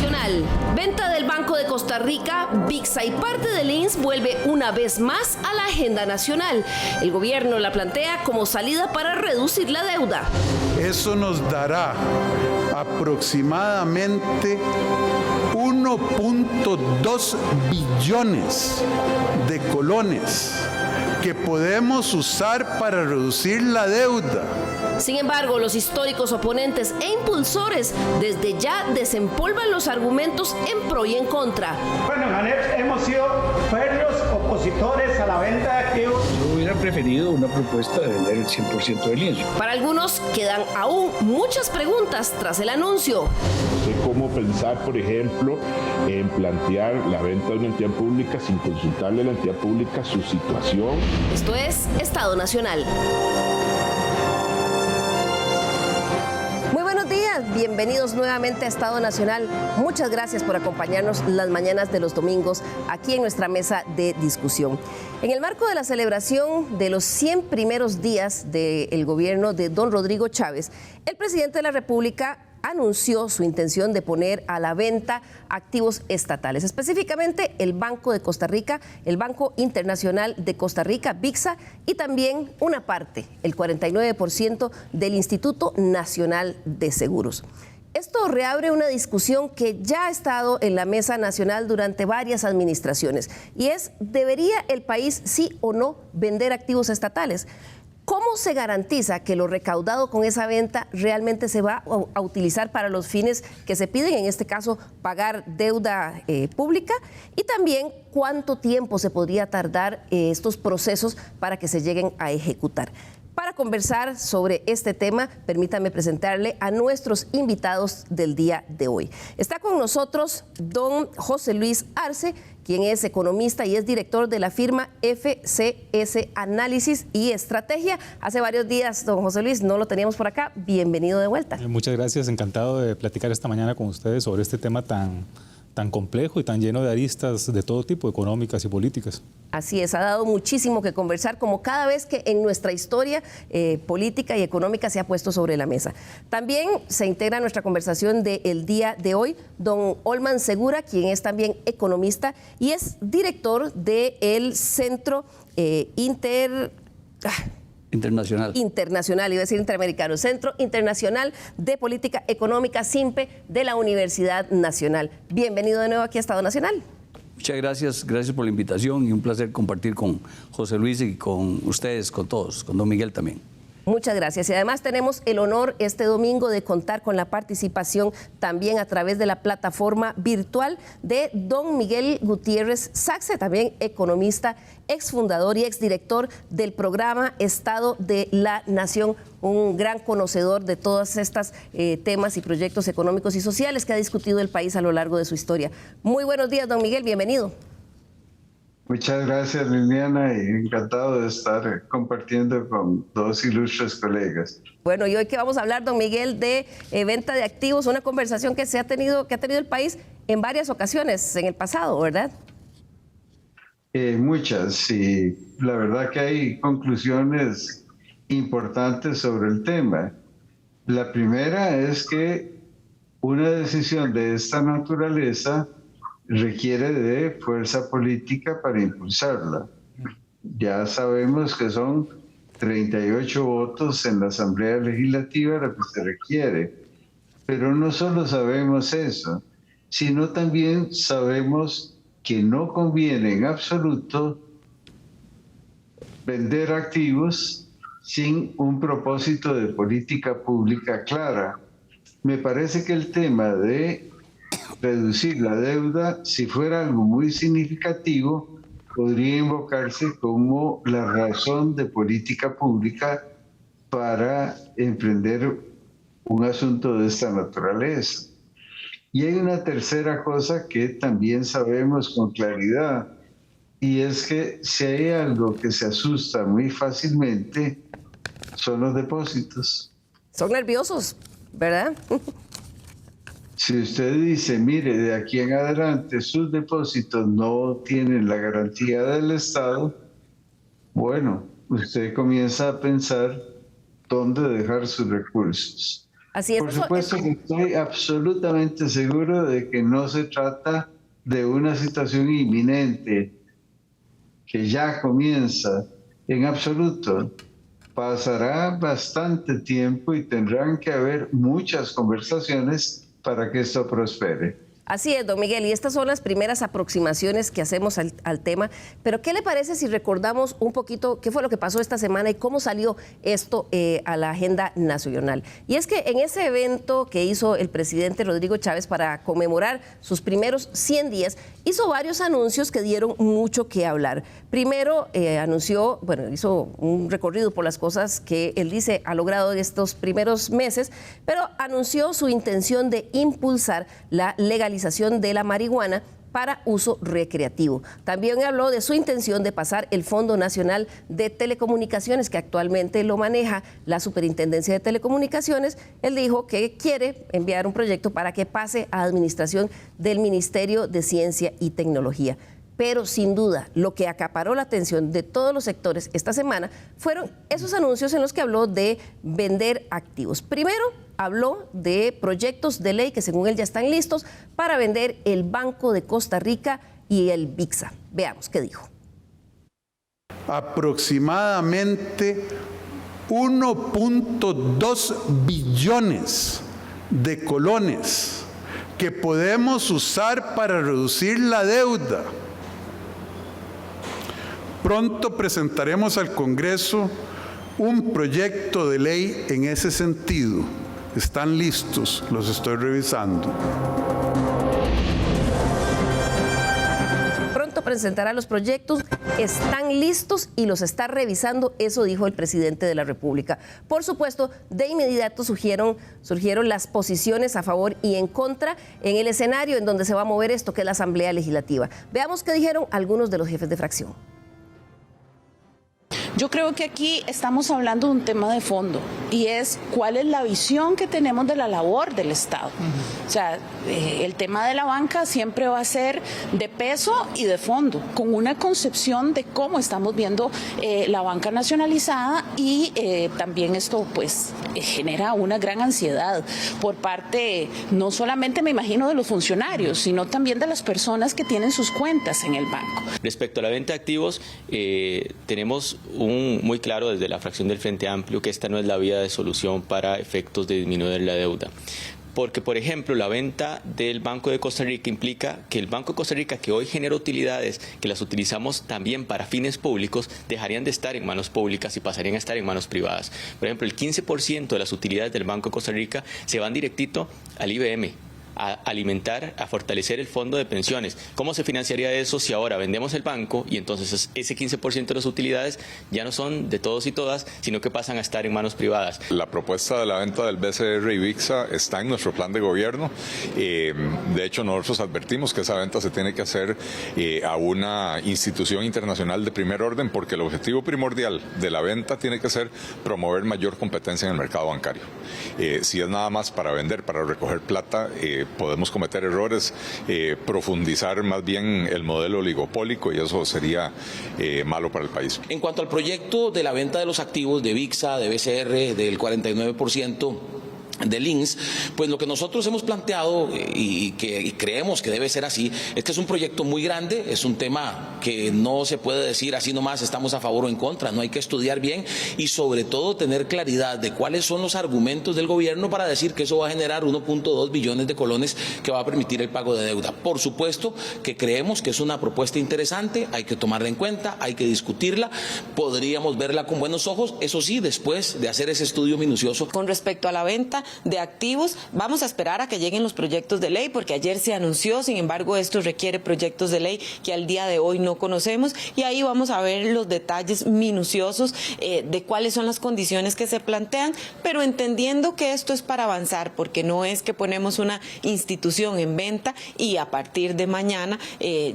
Nacional. Venta del Banco de Costa Rica, VIXA y parte del INS vuelve una vez más a la agenda nacional. El gobierno la plantea como salida para reducir la deuda. Eso nos dará aproximadamente 1.2 billones de colones que podemos usar para reducir la deuda. Sin embargo, los históricos oponentes e impulsores desde ya desempolvan los argumentos en pro y en contra. Bueno, en ANEP hemos sido férreos opositores a la venta de activos. Yo hubiera preferido una propuesta de vender el 100% del INS. Para algunos quedan aún muchas preguntas tras el anuncio. No sé cómo pensar, por ejemplo, en plantear la venta de una entidad pública sin consultarle a la entidad pública su situación. Esto es Estado Nacional. Muy buenos días, bienvenidos nuevamente a Estado Nacional. Muchas gracias por acompañarnos las mañanas de los domingos aquí en nuestra mesa de discusión. En el marco de la celebración de los 100 primeros días del gobierno de don Rodrigo Chávez, el presidente de la República anunció su intención de poner a la venta activos estatales, específicamente el Banco de Costa Rica, el Banco Internacional de Costa Rica, VIXA, y también una parte, el 49% del Instituto Nacional de Seguros. Esto reabre una discusión que ya ha estado en la mesa nacional durante varias administraciones, y es, ¿debería el país sí o no vender activos estatales? ¿Cómo se garantiza que lo recaudado con esa venta realmente se va a utilizar para los fines que se piden, en este caso, pagar deuda pública? Y también, ¿cuánto tiempo se podría tardar estos procesos para que se lleguen a ejecutar? Para conversar sobre este tema, permítame presentarle a nuestros invitados del día de hoy. Está con nosotros don José Luis Arce, quien es economista y es director de la firma FCS Análisis y Estrategia. Hace varios días, don José Luis, no lo teníamos por acá. Bienvenido de vuelta. Muchas gracias, encantado de platicar esta mañana con ustedes sobre este tema tan complejo y tan lleno de aristas de todo tipo, económicas y políticas. Así es, ha dado muchísimo que conversar, como cada vez que en nuestra historia política y económica se ha puesto sobre la mesa. También se integra a nuestra conversación del día de hoy don Olman Segura, quien es también economista y es director del Centro Internacional, iba a decir interamericano, Centro Internacional de Política Económica, CIMPE, de la Universidad Nacional. Bienvenido de nuevo aquí a Estado Nacional. Muchas gracias por la invitación y un placer compartir con José Luis y con ustedes, con todos, con don Miguel también. Muchas gracias. Y además tenemos el honor este domingo de contar con la participación también a través de la plataforma virtual de don Miguel Gutiérrez Saxe, también economista, exfundador y exdirector del programa Estado de la Nación, un gran conocedor de todos estos temas y proyectos económicos y sociales que ha discutido el país a lo largo de su historia. Muy buenos días, don Miguel, bienvenido. Muchas gracias, Liliana, y encantado de estar compartiendo con dos ilustres colegas. Bueno, y hoy que vamos a hablar, don Miguel, de venta de activos, una conversación que ha tenido el país en varias ocasiones en el pasado, ¿verdad? Muchas, y la verdad que hay conclusiones importantes sobre el tema. La primera es que una decisión de esta naturaleza requiere de fuerza política para impulsarla. Ya sabemos que son 38 votos en la Asamblea Legislativa lo que se requiere. Pero no solo sabemos eso, sino también sabemos que no conviene en absoluto vender activos sin un propósito de política pública clara. Me parece que el tema de reducir la deuda, si fuera algo muy significativo, podría invocarse como la razón de política pública para emprender un asunto de esta naturaleza. Y hay una tercera cosa que también sabemos con claridad, y es que si hay algo que se asusta muy fácilmente, son los depósitos. Son nerviosos, ¿verdad? Si usted dice, mire, de aquí en adelante sus depósitos no tienen la garantía del Estado, bueno, usted comienza a pensar dónde dejar sus recursos. Así es. Por supuesto que estoy absolutamente seguro de que no se trata de una situación inminente que ya comienza, en absoluto. Pasará bastante tiempo y tendrán que haber muchas conversaciones para que esto prospere. Así es, don Miguel, y estas son las primeras aproximaciones que hacemos al tema, pero ¿qué le parece si recordamos un poquito qué fue lo que pasó esta semana y cómo salió esto a la agenda nacional? Y es que en ese evento que hizo el presidente Rodrigo Chávez para conmemorar sus primeros 100 días, hizo varios anuncios que dieron mucho que hablar. Primero hizo un recorrido por las cosas que él dice ha logrado en estos primeros meses, pero anunció su intención de impulsar la legalización de la marihuana para uso recreativo. También habló de su intención de pasar el Fondo Nacional de Telecomunicaciones, que actualmente lo maneja la Superintendencia de Telecomunicaciones. Él dijo que quiere enviar un proyecto para que pase a administración del Ministerio de Ciencia y Tecnología. Pero sin duda, lo que acaparó la atención de todos los sectores esta semana fueron esos anuncios en los que habló de vender activos. Primero, habló de proyectos de ley que según él ya están listos para vender el Banco de Costa Rica y el VIXA. Veamos qué dijo. Aproximadamente 1.2 billones de colones que podemos usar para reducir la deuda. Pronto presentaremos al Congreso un proyecto de ley en ese sentido. Están listos, los estoy revisando. Pronto presentará los proyectos, están listos y los está revisando, eso dijo el presidente de la República. Por supuesto, de inmediato surgieron las posiciones a favor y en contra en el escenario en donde se va a mover esto, que es la Asamblea Legislativa. Veamos qué dijeron algunos de los jefes de fracción. Yo creo que aquí estamos hablando de un tema de fondo y es cuál es la visión que tenemos de la labor del Estado. O sea, el tema de la banca siempre va a ser de peso y de fondo, con una concepción de cómo estamos viendo la banca nacionalizada y también esto pues genera una gran ansiedad por parte no solamente me imagino de los funcionarios, sino también de las personas que tienen sus cuentas en el banco. Respecto a la venta de activos, tenemos muy claro desde la fracción del Frente Amplio que esta no es la vía de solución para efectos de disminuir la deuda. Porque, por ejemplo, la venta del Banco de Costa Rica implica que el Banco de Costa Rica, que hoy genera utilidades, que las utilizamos también para fines públicos, dejarían de estar en manos públicas y pasarían a estar en manos privadas. Por ejemplo, el 15% de las utilidades del Banco de Costa Rica se van directito al IBM, a alimentar, a fortalecer el fondo de pensiones. ¿Cómo se financiaría eso si ahora vendemos el banco y entonces ese 15% de las utilidades ya no son de todos y todas, sino que pasan a estar en manos privadas? La propuesta de la venta del BCR y VIXA está en nuestro plan de gobierno. De hecho, nosotros advertimos que esa venta se tiene que hacer a una institución internacional de primer orden porque el objetivo primordial de la venta tiene que ser promover mayor competencia en el mercado bancario. Si es nada más para vender, para recoger plata, podemos cometer errores, profundizar más bien el modelo oligopólico y eso sería malo para el país. En cuanto al proyecto de la venta de los activos de VIXA, de BCR, del 49%, del INS, pues lo que nosotros hemos planteado y creemos que debe ser así, es que es un proyecto muy grande, es un tema que no se puede decir así nomás estamos a favor o en contra, no hay que estudiar bien y sobre todo tener claridad de cuáles son los argumentos del gobierno para decir que eso va a generar 1.2 billones de colones que va a permitir el pago de deuda. Por supuesto que creemos que es una propuesta interesante, hay que tomarla en cuenta, hay que discutirla, podríamos verla con buenos ojos, eso sí, después de hacer ese estudio minucioso. Con respecto a la venta de activos, vamos a esperar a que lleguen los proyectos de ley porque ayer se anunció, sin embargo esto requiere proyectos de ley que al día de hoy no conocemos y ahí vamos a ver los detalles minuciosos de cuáles son las condiciones que se plantean, pero entendiendo que esto es para avanzar porque no es que ponemos una institución en venta y a partir de mañana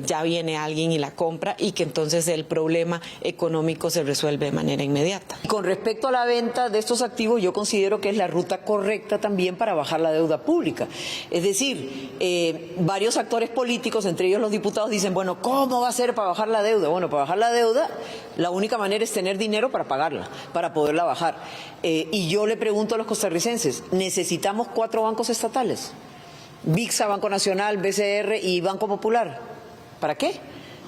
ya viene alguien y la compra y que entonces el problema económico se resuelve de manera inmediata. Con respecto a la venta de estos activos, yo considero que es la ruta correcta correcta también para bajar la deuda pública. Es decir, varios actores políticos, entre ellos los diputados, dicen, bueno, ¿cómo va a ser para bajar la deuda? Bueno, para bajar la deuda, la única manera es tener dinero para pagarla, para poderla bajar. Y yo le pregunto a los costarricenses, ¿necesitamos 4 bancos estatales? VIXA, Banco Nacional, BCR y Banco Popular. ¿Para qué?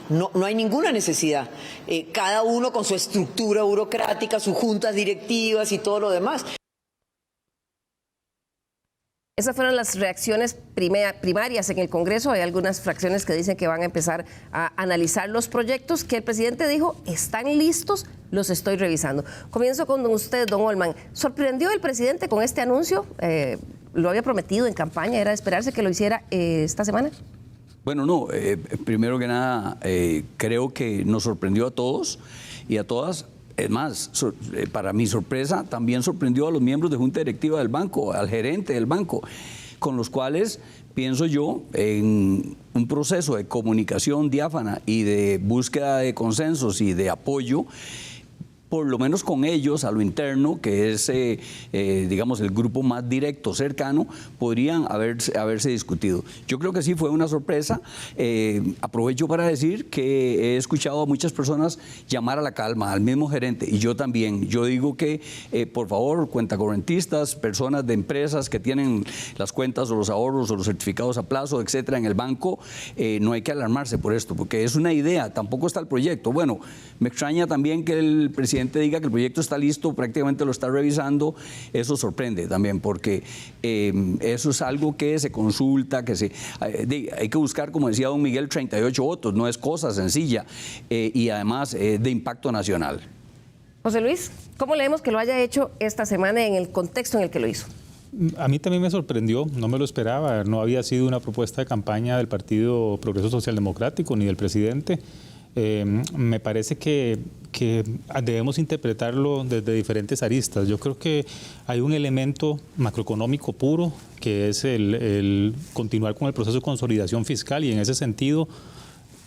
No hay ninguna necesidad. Cada uno con su estructura burocrática, sus juntas directivas y todo lo demás. Esas fueron las reacciones primarias en el Congreso. Hay algunas fracciones que dicen que van a empezar a analizar los proyectos que el presidente dijo, están listos, los estoy revisando. Comienzo con usted, don Holman. ¿Sorprendió el presidente con este anuncio? ¿Lo había prometido en campaña? ¿Era de esperarse que lo hiciera esta semana? Bueno, no, primero que nada, creo que nos sorprendió a todos y a todas. Es más, para mi sorpresa, también sorprendió a los miembros de Junta Directiva del banco, al gerente del banco, con los cuales, pienso yo, en un proceso de comunicación diáfana y de búsqueda de consensos y de apoyo, por lo menos con ellos, a lo interno, que es, digamos, el grupo más directo, cercano, podrían haberse discutido. Yo creo que sí fue una sorpresa. Aprovecho para decir que he escuchado a muchas personas llamar a la calma, al mismo gerente, y yo también. Yo digo que, por favor, cuentacorrentistas, personas de empresas que tienen las cuentas o los ahorros o los certificados a plazo, etcétera, en el banco, no hay que alarmarse por esto, porque es una idea, tampoco está el proyecto. Bueno, me extraña también que el presidente diga que el proyecto está listo, prácticamente lo está revisando. Eso sorprende también, porque eso es algo que se consulta, que hay que buscar, como decía don Miguel, 38 votos, no es cosa sencilla, y además de impacto nacional. José Luis, ¿cómo leemos que lo haya hecho esta semana en el contexto en el que lo hizo? A mí también me sorprendió, no me lo esperaba, no había sido una propuesta de campaña del Partido Progreso Social Democrático ni del presidente. Me parece que debemos interpretarlo desde diferentes aristas. Yo creo que hay un elemento macroeconómico puro, que es el continuar con el proceso de consolidación fiscal, y en ese sentido,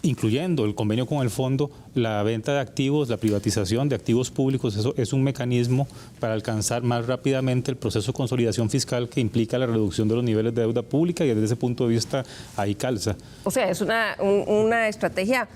incluyendo el convenio con el fondo, la venta de activos, la privatización de activos públicos, eso es un mecanismo para alcanzar más rápidamente el proceso de consolidación fiscal que implica la reducción de los niveles de deuda pública, y desde ese punto de vista ahí calza. O sea, es una estrategia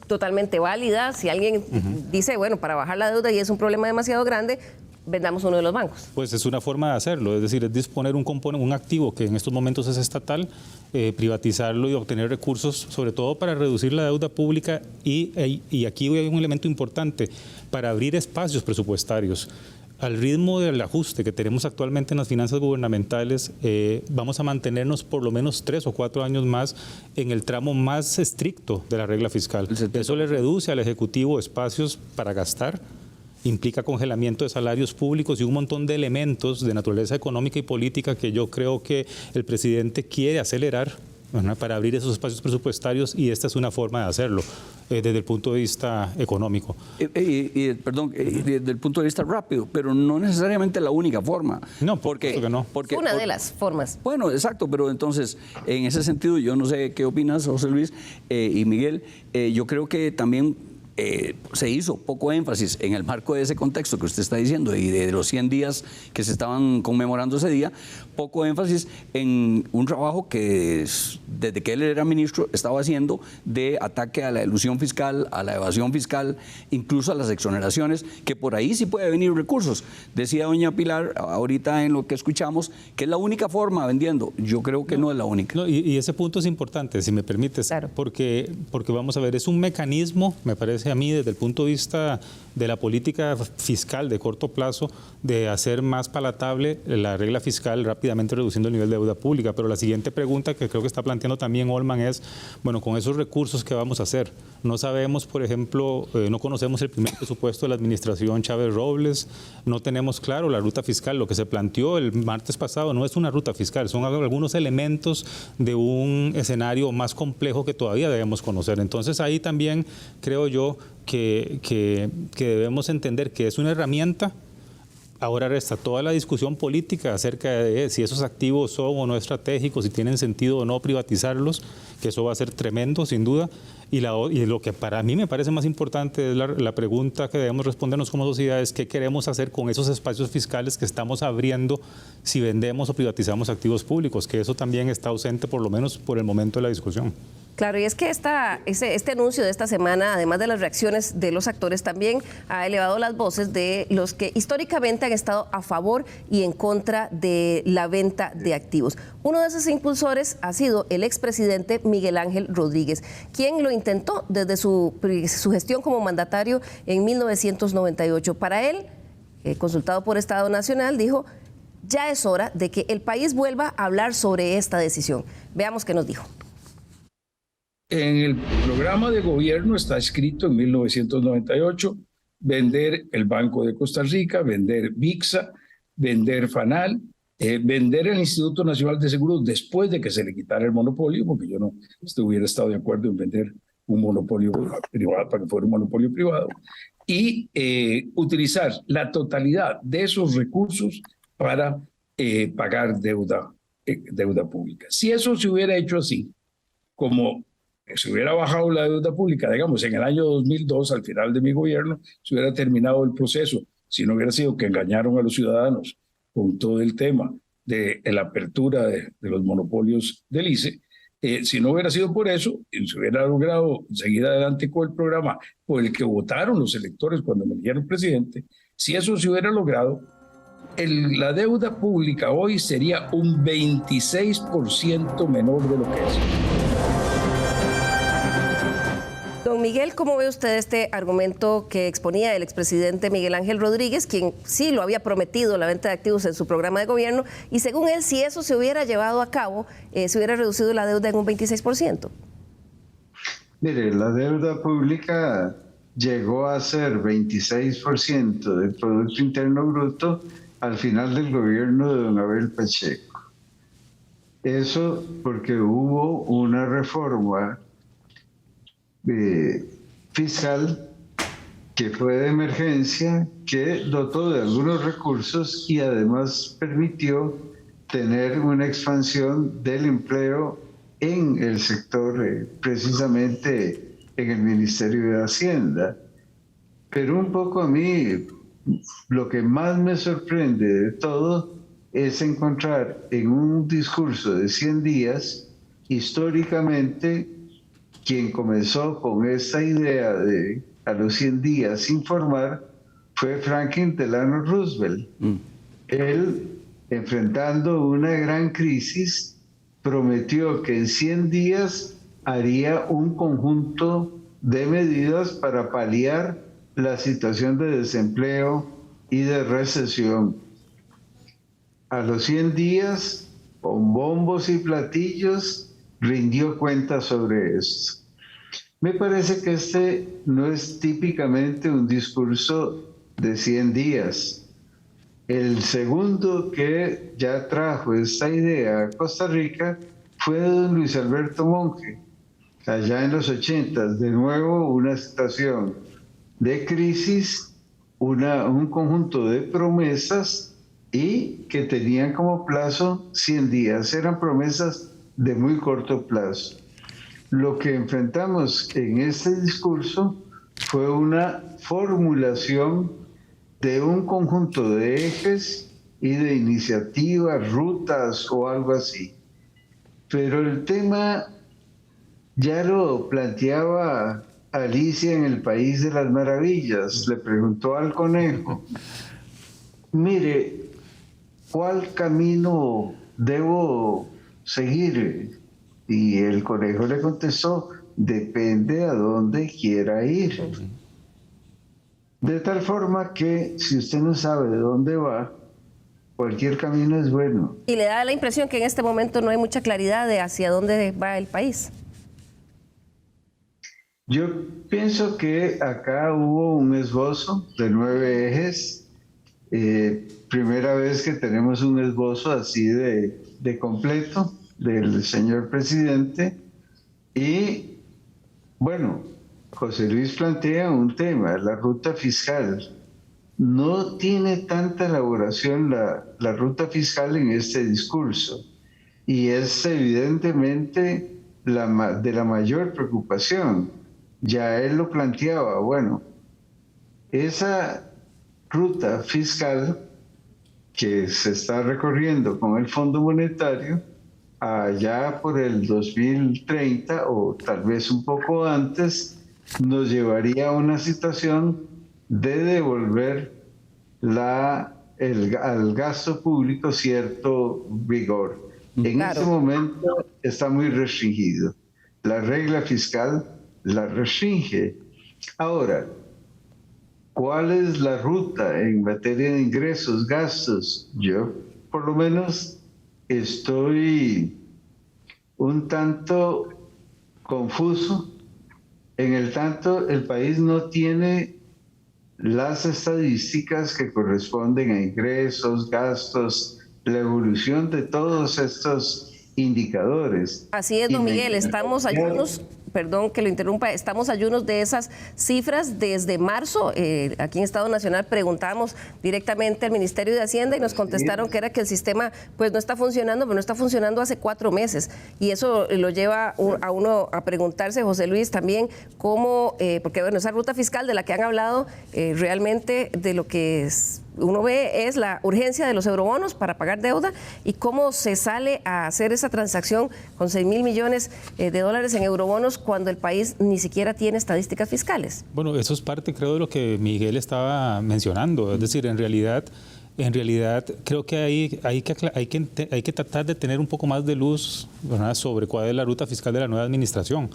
totalmente válida. Si alguien dice, bueno, para bajar la deuda y es un problema demasiado grande, vendamos uno de los bancos. Pues es una forma de hacerlo, es decir, es disponer un activo que en estos momentos es estatal, privatizarlo y obtener recursos, sobre todo para reducir la deuda pública y aquí hay un elemento importante, para abrir espacios presupuestarios. Al ritmo del ajuste que tenemos actualmente en las finanzas gubernamentales, vamos a mantenernos por lo menos 3 o 4 años más en el tramo más estricto de la regla fiscal. Eso le reduce al Ejecutivo espacios para gastar, implica congelamiento de salarios públicos y un montón de elementos de naturaleza económica y política que yo creo que el presidente quiere acelerar, ¿verdad?, para abrir esos espacios presupuestarios, y esta es una forma de hacerlo desde el punto de vista económico. Perdón, desde el punto de vista rápido, pero no necesariamente la única forma. No, porque no. Una de las formas. Bueno, exacto, pero entonces, en ese sentido, yo no sé qué opinas, José Luis y Miguel, yo creo que también se hizo poco énfasis en el marco de ese contexto que usted está diciendo y de los 100 días que se estaban conmemorando ese día, poco énfasis en un trabajo que desde que él era ministro estaba haciendo de ataque a la elusión fiscal, a la evasión fiscal, incluso a las exoneraciones, que por ahí sí puede venir recursos. Decía doña Pilar ahorita en lo que escuchamos que es la única forma vendiendo. Yo creo que no es la única. No, y ese punto es importante, si me permites, claro. porque vamos a ver, es un mecanismo, me parece a mí, desde el punto de vista de la política fiscal de corto plazo, de hacer más palatable la regla fiscal, rápidamente reduciendo el nivel de deuda pública. Pero la siguiente pregunta que creo que está planteando también Holman es, bueno, con esos recursos, ¿qué vamos a hacer? No sabemos, por ejemplo, no conocemos el primer presupuesto de la administración Chávez Robles, no tenemos claro la ruta fiscal. Lo que se planteó el martes pasado no es una ruta fiscal, son algunos elementos de un escenario más complejo que todavía debemos conocer. Entonces ahí también creo yo que debemos entender que es una herramienta Ahora resta toda la discusión política acerca de si esos activos son o no estratégicos, si tienen sentido o no privatizarlos, que eso va a ser tremendo, sin duda. Y lo que para mí me parece más importante es la pregunta que debemos respondernos como sociedad es qué queremos hacer con esos espacios fiscales que estamos abriendo si vendemos o privatizamos activos públicos, que eso también está ausente por lo menos por el momento de la discusión. Claro, y es que este anuncio de esta semana, además de las reacciones de los actores, también ha elevado las voces de los que históricamente han estado a favor y en contra de la venta de activos. Uno de esos impulsores ha sido el expresidente Miguel Ángel Rodríguez, quien lo intentó desde su gestión como mandatario en 1998. Para él, consultado por Estado Nacional, dijo: ya es hora de que el país vuelva a hablar sobre esta decisión. Veamos qué nos dijo. En el programa de gobierno está escrito en 1998 vender el Banco de Costa Rica, vender VIXA, vender FANAL, vender el Instituto Nacional de Seguros después de que se le quitara el monopolio, porque yo no hubiera estado de acuerdo en vender un monopolio privado para que fuera un monopolio privado, y utilizar la totalidad de esos recursos para pagar deuda pública. Si eso se hubiera hecho así, como se hubiera bajado la deuda pública, digamos, en el año 2002, al final de mi gobierno, se hubiera terminado el proceso, si no hubiera sido que engañaron a los ciudadanos con todo el tema de la apertura de los monopolios del ICE, si no hubiera sido por eso, se hubiera logrado seguir adelante con el programa por el que votaron los electores cuando me eligieron presidente. Si eso se hubiera logrado, la deuda pública hoy sería un 26% menor de lo que es. Don Miguel, ¿cómo ve usted este argumento que exponía el expresidente Miguel Ángel Rodríguez, quien sí lo había prometido la venta de activos en su programa de gobierno, y según él, si eso se hubiera llevado a cabo, se hubiera reducido la deuda en un 26%? Mire, la deuda pública llegó a ser 26% del Producto Interno Bruto al final del gobierno de don Abel Pacheco. Eso porque hubo una reforma fiscal que fue de emergencia, que dotó de algunos recursos y además permitió tener una expansión del empleo en el sector, precisamente en el Ministerio de Hacienda. Pero un poco a mí, lo que más me sorprende de todo es encontrar en un discurso de 100 días, históricamente, quien comenzó con esta idea de a los 100 días informar fue Franklin Delano Roosevelt. Él, enfrentando una gran crisis, prometió que en 100 días haría un conjunto de medidas para paliar la situación de desempleo y de recesión. A los 100 días, con bombos y platillos, rindió cuenta sobre esto. Me parece que este no es típicamente un discurso de 100 días. El segundo que ya trajo esta idea a Costa Rica fue don Luis Alberto Monge, allá en los 80, de nuevo una situación de crisis, un conjunto de promesas y que tenían como plazo 100 días. Eran promesas de muy corto plazo. Lo que enfrentamos en este discurso fue una formulación de un conjunto de ejes y de iniciativas, rutas o algo así. Pero el tema ya lo planteaba Alicia en El País de las Maravillas. Le preguntó al conejo: mire, ¿cuál camino debo seguir? Y el conejo le contestó: depende a dónde quiera ir. De tal forma que si usted no sabe de dónde va, cualquier camino es bueno. ¿Y le da la impresión que en este momento no hay mucha claridad de hacia dónde va el país? Yo pienso que acá hubo un esbozo de 9 ejes. Primera vez que tenemos un esbozo así de completo del señor presidente. Y bueno, José Luis plantea un tema, la ruta fiscal. no tiene tanta elaboración la ruta fiscal en este discurso, y es evidentemente de la mayor preocupación. Ya él lo planteaba, bueno, esa ruta fiscal que se está recorriendo con el Fondo Monetario, allá por el 2030 o tal vez un poco antes, nos llevaría a una situación de devolver al gasto público cierto vigor. En este momento está muy restringido. La regla fiscal la restringe. Ahora, ¿cuál es la ruta en materia de ingresos, gastos? Yo, por lo menos, estoy un tanto confuso, en el tanto el país no tiene las estadísticas que corresponden a ingresos, gastos, la evolución de todos estos indicadores. Así es, don Miguel, estamos ayunos, perdón que lo interrumpa, estamos ayunos de esas cifras desde marzo. Aquí en Estado Nacional preguntamos directamente al Ministerio de Hacienda y nos contestaron que era que el sistema pues no está funcionando, pero no está funcionando hace 4 meses. Y eso lo lleva a uno a preguntarse, José Luis, también cómo, porque bueno, esa ruta fiscal de la que han hablado, realmente de lo que uno ve es la urgencia de los eurobonos para pagar deuda y cómo se sale a hacer esa transacción con 6.000 millones de dólares en eurobonos cuando el país ni siquiera tiene estadísticas fiscales. Bueno, eso es parte, creo, de lo que Miguel estaba mencionando. Es decir, en realidad creo que hay que tratar de tener un poco más de luz, ¿verdad?, sobre cuál es la ruta fiscal de la nueva administración.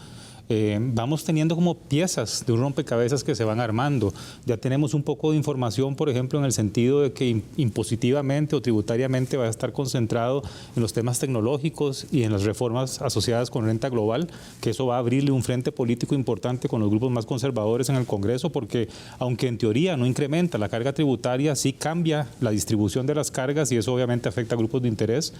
Vamos teniendo como piezas de un rompecabezas que se van armando. Ya tenemos un poco de información, por ejemplo, en el sentido de que impositivamente o tributariamente va a estar concentrado en los temas tecnológicos y en las reformas asociadas con renta global, que eso va a abrirle un frente político importante con los grupos más conservadores en el Congreso, porque aunque en teoría no incrementa la carga tributaria, sí cambia la distribución de las cargas y eso obviamente afecta a grupos de interés.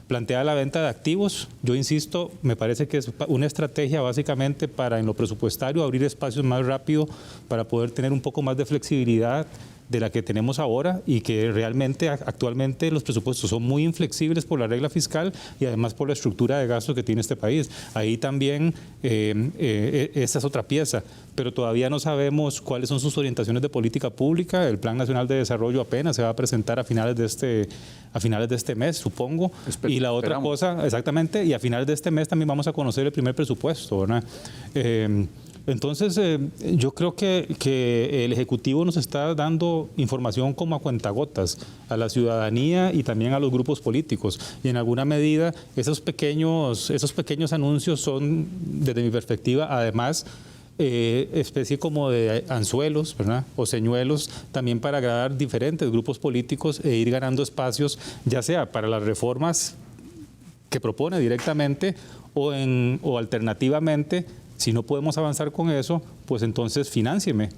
Plantea la venta de activos, yo insisto, me parece que es una estrategia básicamente para en lo presupuestario abrir espacios más rápido para poder tener un poco más de flexibilidad de la que tenemos ahora y que realmente actualmente los presupuestos son muy inflexibles por la regla fiscal y además por la estructura de gastos que tiene este país. Ahí también esa es otra pieza, pero todavía no sabemos cuáles son sus orientaciones de política pública. El Plan Nacional de Desarrollo apenas se va a presentar a finales de este mes, supongo. Y la otra cosa, exactamente, y a finales de este mes también vamos a conocer el primer presupuesto, ¿verdad? Entonces, yo creo que el Ejecutivo nos está dando información como a cuentagotas a la ciudadanía y también a los grupos políticos. Y en alguna medida, esos pequeños anuncios son, desde mi perspectiva, además, especie como de anzuelos, ¿verdad?, o señuelos también para agradar diferentes grupos políticos e ir ganando espacios, ya sea para las reformas que propone directamente o alternativamente. Si no podemos avanzar con eso, pues entonces financieme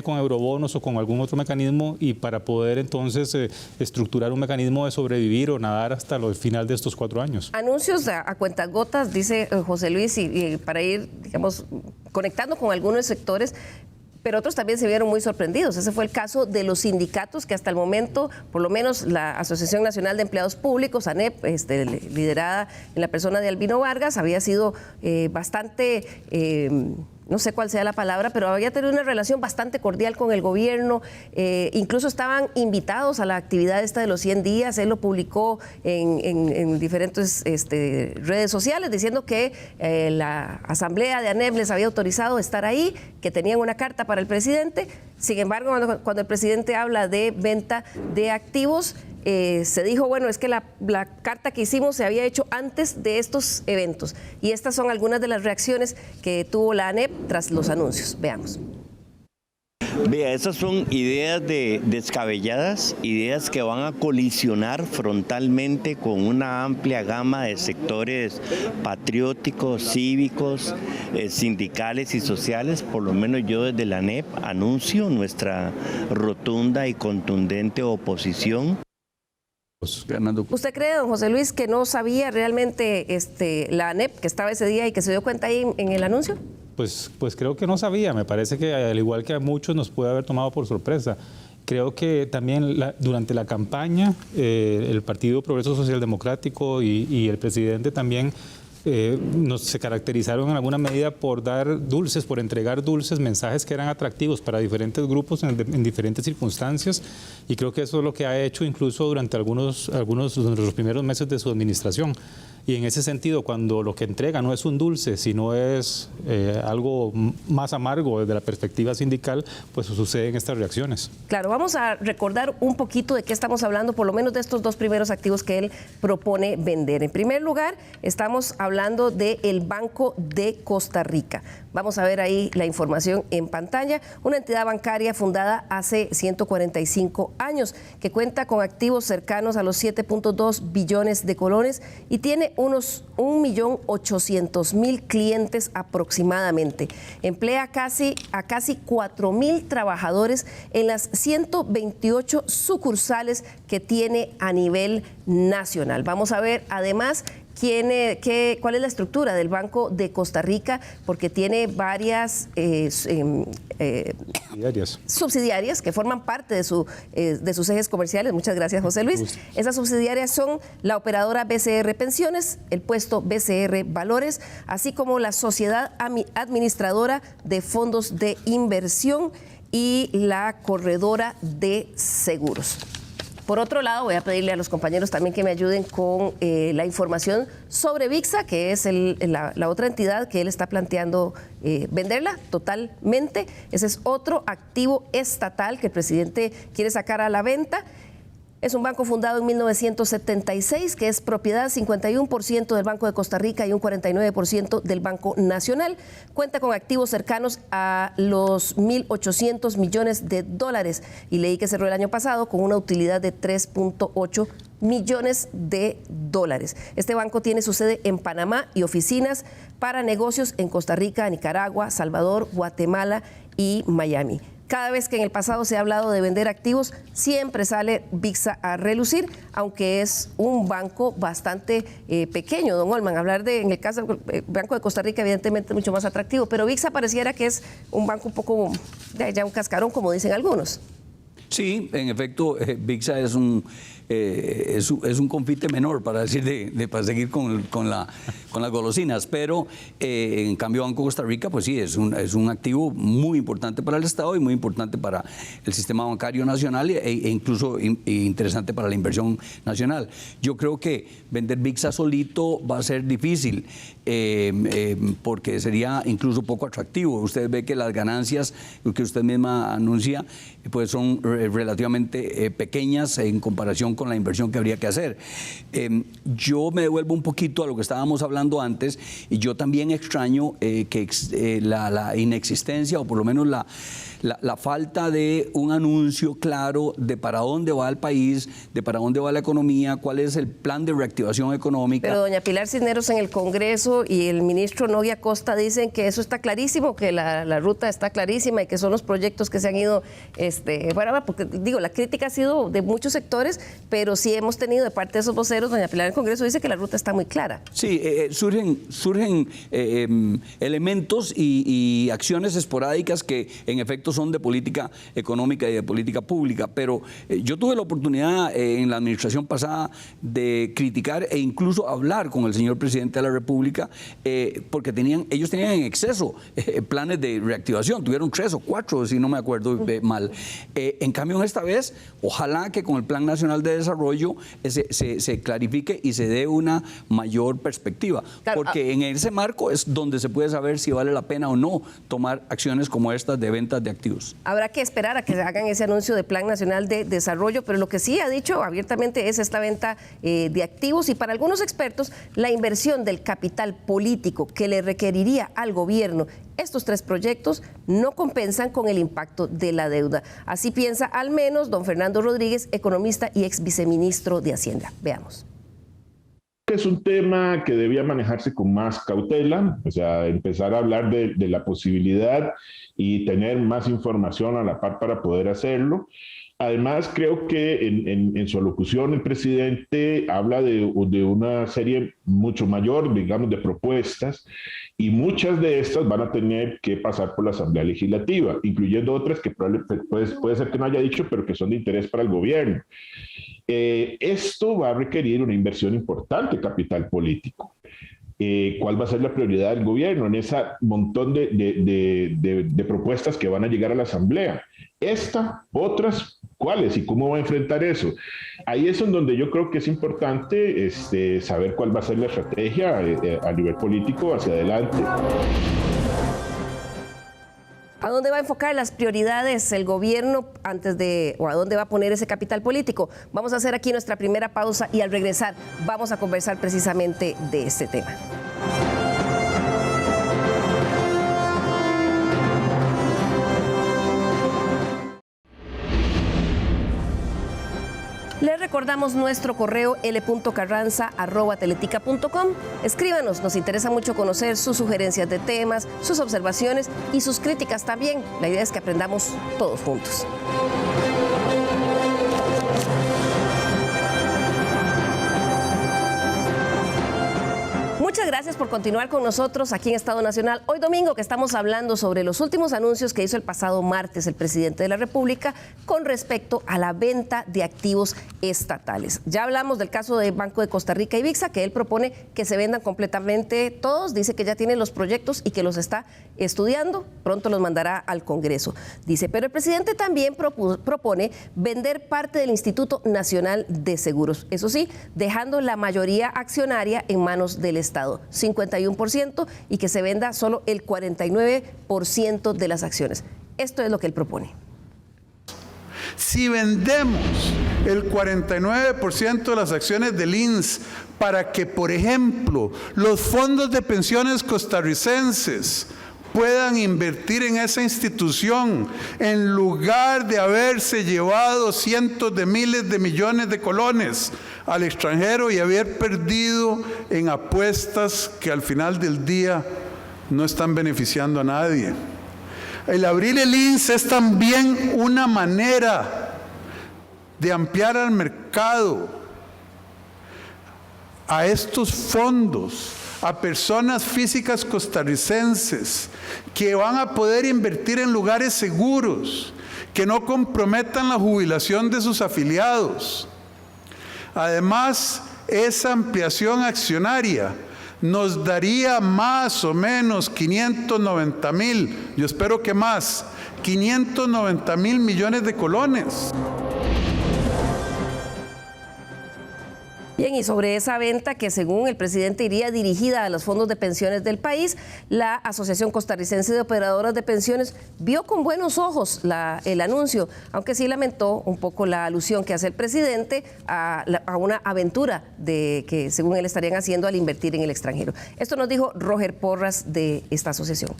con eurobonos o con algún otro mecanismo y para poder entonces estructurar un mecanismo de sobrevivir o nadar hasta el final de estos 4 años. Anuncios a cuentagotas, dice José Luis, y para ir, digamos, conectando con algunos sectores, pero otros también se vieron muy sorprendidos. Ese fue el caso de los sindicatos que hasta el momento, por lo menos la Asociación Nacional de Empleados Públicos, ANEP, liderada en la persona de Albino Vargas, había sido bastante... no sé cuál sea la palabra, pero había tenido una relación bastante cordial con el gobierno, incluso estaban invitados a la actividad esta de los 100 días, él lo publicó en diferentes redes sociales diciendo que la asamblea de ANEP les había autorizado estar ahí, que tenían una carta para el presidente. Sin embargo, cuando el presidente habla de venta de activos, se dijo, bueno, es que la carta que hicimos se había hecho antes de estos eventos. Y estas son algunas de las reacciones que tuvo la ANEP tras los anuncios. Veamos. Vea, esas son ideas descabelladas, ideas que van a colisionar frontalmente con una amplia gama de sectores patrióticos, cívicos, sindicales y sociales. Por lo menos yo desde la ANEP anuncio nuestra rotunda y contundente oposición. ¿Usted cree, don José Luis, que no sabía realmente la ANEP que estaba ese día y que se dio cuenta ahí en el anuncio? Pues creo que no sabía. Me parece que al igual que a muchos nos puede haber tomado por sorpresa. Creo que también durante la campaña el Partido Progreso Social Democrático y el presidente también se caracterizaron en alguna medida por dar dulces, por entregar dulces, mensajes que eran atractivos para diferentes grupos en diferentes circunstancias, y creo que eso es lo que ha hecho incluso durante algunos de los primeros meses de su administración. Y en ese sentido, cuando lo que entrega no es un dulce, sino es algo más amargo desde la perspectiva sindical, pues suceden estas reacciones. Claro, vamos a recordar un poquito de qué estamos hablando, por lo menos de estos dos primeros activos que él propone vender. En primer lugar, estamos hablando del Banco de Costa Rica. Vamos a ver ahí la información en pantalla. Una entidad bancaria fundada hace 145 años, que cuenta con activos cercanos a los 7.2 billones de colones y tiene unos 1.800.000 clientes aproximadamente. Emplea a casi 4.000 trabajadores en las 128 sucursales que tiene a nivel nacional. Vamos a ver además cuál es la estructura del Banco de Costa Rica, porque tiene varias subsidiarias que forman parte de sus ejes comerciales. Muchas gracias, José Luis. Esas subsidiarias son la operadora BCR Pensiones, el puesto BCR Valores, así como la Sociedad Administradora de Fondos de Inversión y la Corredora de Seguros. Por otro lado, voy a pedirle a los compañeros también que me ayuden con la información sobre VIXA, que es la otra entidad que él está planteando venderla totalmente. Ese es otro activo estatal que el presidente quiere sacar a la venta. Es un banco fundado en 1976, que es propiedad 51% del Banco de Costa Rica y un 49% del Banco Nacional. Cuenta con activos cercanos a los 1.800 millones de dólares y leí que cerró el año pasado con una utilidad de 3.8 millones de dólares. Este banco tiene su sede en Panamá y oficinas para negocios en Costa Rica, Nicaragua, Salvador, Guatemala y Miami. Cada vez que en el pasado se ha hablado de vender activos, siempre sale VIXA a relucir, aunque es un banco bastante pequeño, don Olman. Hablar en el caso del Banco de Costa Rica, evidentemente es mucho más atractivo, pero VIXA pareciera que es un banco un poco, ya un cascarón, como dicen algunos. Sí, en efecto, VIXA es un confite menor, para decir, para seguir con las golosinas, pero en cambio Banco Costa Rica, pues sí, es un activo muy importante para el Estado y muy importante para el sistema bancario nacional e incluso interesante para la inversión nacional. Yo creo que vender VIXA solito va a ser difícil, porque sería incluso poco atractivo. Usted ve que las ganancias que usted misma anuncia, pues son relativamente pequeñas en comparación con la inversión que habría que hacer. Yo me devuelvo un poquito a lo que estábamos hablando antes, y yo también extraño que la inexistencia, o por lo menos la falta de un anuncio claro de para dónde va el país, de para dónde va la economía, cuál es el plan de reactivación económica. Pero doña Pilar Cisneros en el Congreso y el ministro Nogui Acosta dicen que eso está clarísimo, que la ruta está clarísima y que son los proyectos que se han ido, bueno, porque digo, la crítica ha sido de muchos sectores, pero sí hemos tenido de parte de esos voceros, doña Pilar en el Congreso dice que la ruta está muy clara. Sí, surgen elementos y acciones esporádicas que en efecto son de política económica y de política pública, pero yo tuve la oportunidad en la administración pasada de criticar e incluso hablar con el señor presidente de la República, porque ellos tenían en exceso planes de reactivación, tuvieron 3 o 4, si no me acuerdo mal. En cambio, esta vez, ojalá que con el Plan Nacional de Desarrollo se clarifique y se dé una mayor perspectiva, claro, porque en ese marco es donde se puede saber si vale la pena o no tomar acciones como estas de ventas de activos. Habrá que esperar a que hagan ese anuncio de Plan Nacional de Desarrollo, pero lo que sí ha dicho abiertamente es esta venta de activos, y para algunos expertos la inversión del capital político que le requeriría al gobierno estos 3 proyectos no compensan con el impacto de la deuda. Así piensa al menos don Fernando Rodríguez, economista y ex viceministro de Hacienda. Veamos. Es un tema que debía manejarse con más cautela, o sea, empezar a hablar de la posibilidad y tener más información a la par para poder hacerlo. Además, creo que en su alocución el presidente habla de una serie mucho mayor, digamos, de propuestas, y muchas de estas van a tener que pasar por la Asamblea Legislativa, incluyendo otras que puede ser que no haya dicho, pero que son de interés para el gobierno. Esto va a requerir una inversión importante, capital político. ¿Cuál va a ser la prioridad del gobierno en ese montón de propuestas que van a llegar a la Asamblea? Esta, otras, ¿cuáles y cómo va a enfrentar eso? Ahí es en donde yo creo que es importante saber cuál va a ser la estrategia a nivel político hacia adelante. ¿A dónde va a enfocar las prioridades el gobierno o a dónde va a poner ese capital político? Vamos a hacer aquí nuestra primera pausa y al regresar vamos a conversar precisamente de este tema. Les recordamos nuestro correo l.carranza@teletica.com. Escríbanos, nos interesa mucho conocer sus sugerencias de temas, sus observaciones y sus críticas también. La idea es que aprendamos todos juntos. Muchas gracias por continuar con nosotros aquí en Estado Nacional. Hoy domingo que estamos hablando sobre los últimos anuncios que hizo el pasado martes el presidente de la República con respecto a la venta de activos estatales. Ya hablamos del caso del Banco de Costa Rica y VIXA, que él propone que se vendan completamente todos. Dice que ya tiene los proyectos y que los está estudiando. Pronto los mandará al Congreso. Dice, pero el presidente también propone vender parte del Instituto Nacional de Seguros. Eso sí, dejando la mayoría accionaria en manos del Estado, 51%, y que se venda solo el 49% de las acciones. Esto es lo que él propone. Si vendemos el 49% de las acciones del INS para que, por ejemplo, los fondos de pensiones costarricenses puedan invertir en esa institución en lugar de haberse llevado cientos de miles de millones de colones al extranjero y haber perdido en apuestas que al final del día no están beneficiando a nadie. El abrir el INS es también una manera de ampliar al mercado a estos fondos, a personas físicas costarricenses que van a poder invertir en lugares seguros, que no comprometan la jubilación de sus afiliados. Además, esa ampliación accionaria nos daría más o menos 590,000, yo espero que más, 590,000 millones de colones. Bien, y sobre esa venta que según el presidente iría dirigida a los fondos de pensiones del país, la Asociación Costarricense de Operadoras de Pensiones vio con buenos ojos el anuncio, aunque sí lamentó un poco la alusión que hace el presidente a una aventura que según él estarían haciendo al invertir en el extranjero. Esto nos dijo Roger Porras de esta asociación.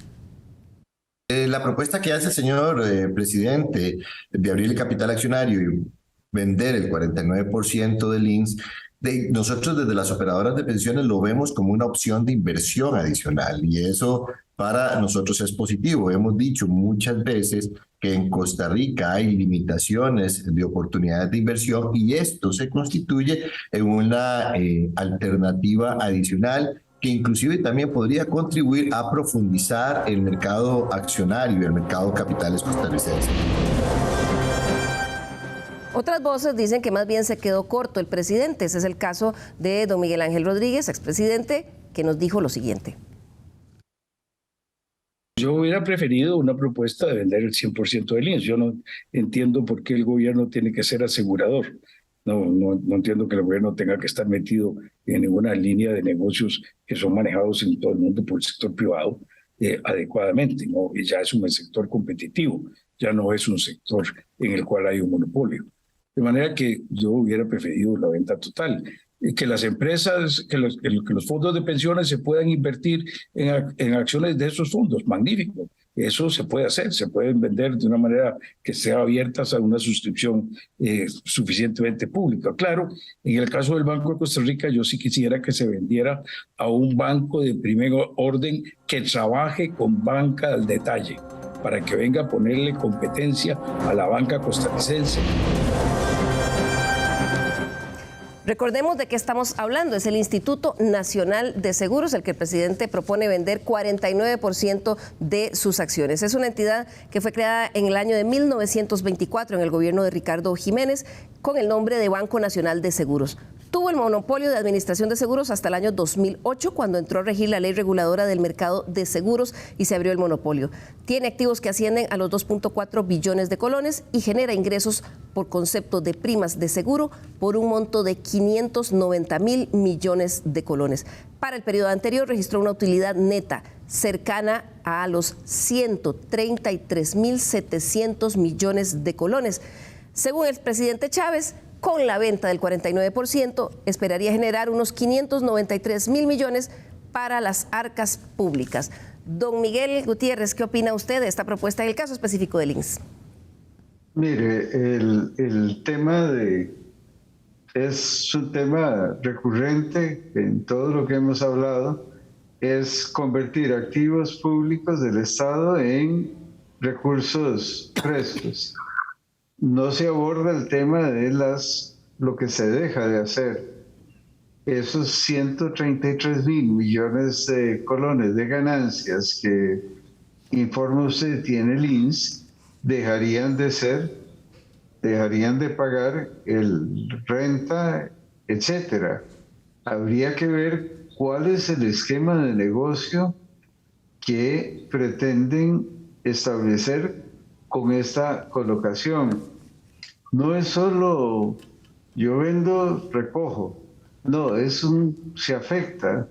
La propuesta que hace el señor presidente de abrir el capital accionario y vender el 49% del INS, nosotros desde las operadoras de pensiones lo vemos como una opción de inversión adicional y eso para nosotros es positivo. Hemos dicho muchas veces que en Costa Rica hay limitaciones de oportunidades de inversión y esto se constituye en una alternativa adicional que inclusive también podría contribuir a profundizar el mercado accionario y el mercado de capitales costarricense. Otras voces dicen que más bien se quedó corto el presidente. Ese es el caso de don Miguel Ángel Rodríguez, expresidente, que nos dijo lo siguiente. Yo hubiera preferido una propuesta de vender el 100% del INS. Yo no entiendo por qué el gobierno tiene que ser asegurador. No entiendo que el gobierno tenga que estar metido en ninguna línea de negocios que son manejados en todo el mundo por el sector privado adecuadamente, ¿no? Y ya es un sector competitivo, ya no es un sector en el cual hay un monopolio. De manera que yo hubiera preferido la venta total. Que las empresas, que los fondos de pensiones se puedan invertir en acciones de esos fondos, magnífico. Eso se puede hacer, se pueden vender de una manera que sea abiertas a una suscripción suficientemente pública. Claro, en el caso del Banco de Costa Rica, yo sí quisiera que se vendiera a un banco de primer orden que trabaje con banca al detalle. para que venga a ponerle competencia a la banca costarricense. Recordemos de qué estamos hablando, es el Instituto Nacional de Seguros, el que el presidente propone vender 49% de sus acciones. Es una entidad que fue creada en el año de 1924 en el gobierno de Ricardo Jiménez con el nombre de Banco Nacional de Seguros. Tuvo el monopolio de administración de seguros hasta el año 2008, cuando entró a regir la ley reguladora del mercado de seguros y se abrió el monopolio. Tiene activos que ascienden a los 2.4 billones de colones y genera ingresos por concepto de primas de seguro por un monto de 590.000 millones de colones. Para el periodo anterior registró una utilidad neta cercana a los 133.700 millones de colones. Según el presidente Chávez, con la venta del 49%, esperaría generar unos 593.000 millones para las arcas públicas. Don Miguel Gutiérrez, ¿qué opina usted de esta propuesta en el caso específico del INS? Mire, el tema es un tema recurrente en todo lo que hemos hablado, es convertir activos públicos del Estado en recursos frescos. No se aborda el tema de lo que se deja de hacer. Esos 133.000 millones de colones de ganancias que informa usted tiene el INS, dejarían de pagar el renta, etcétera. Habría que ver cuál es el esquema de negocio que pretenden establecer con esta colocación. No es solo yo vendo, recojo. No, se afecta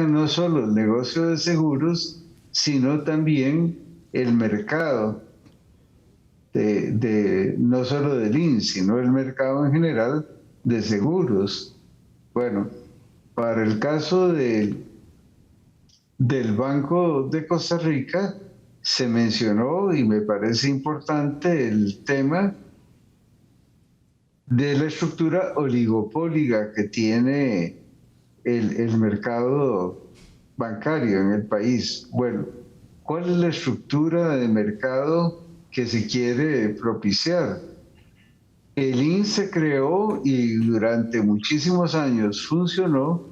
no solo el negocio de seguros, sino también el mercado no solo del INS, sino el mercado en general de seguros. Bueno, para el caso del Banco de Costa Rica, se mencionó, y me parece importante, el tema de la estructura oligopólica que tiene el mercado bancario en el país. Bueno, ¿cuál es la estructura de mercado que se quiere propiciar? El INS se creó y durante muchísimos años funcionó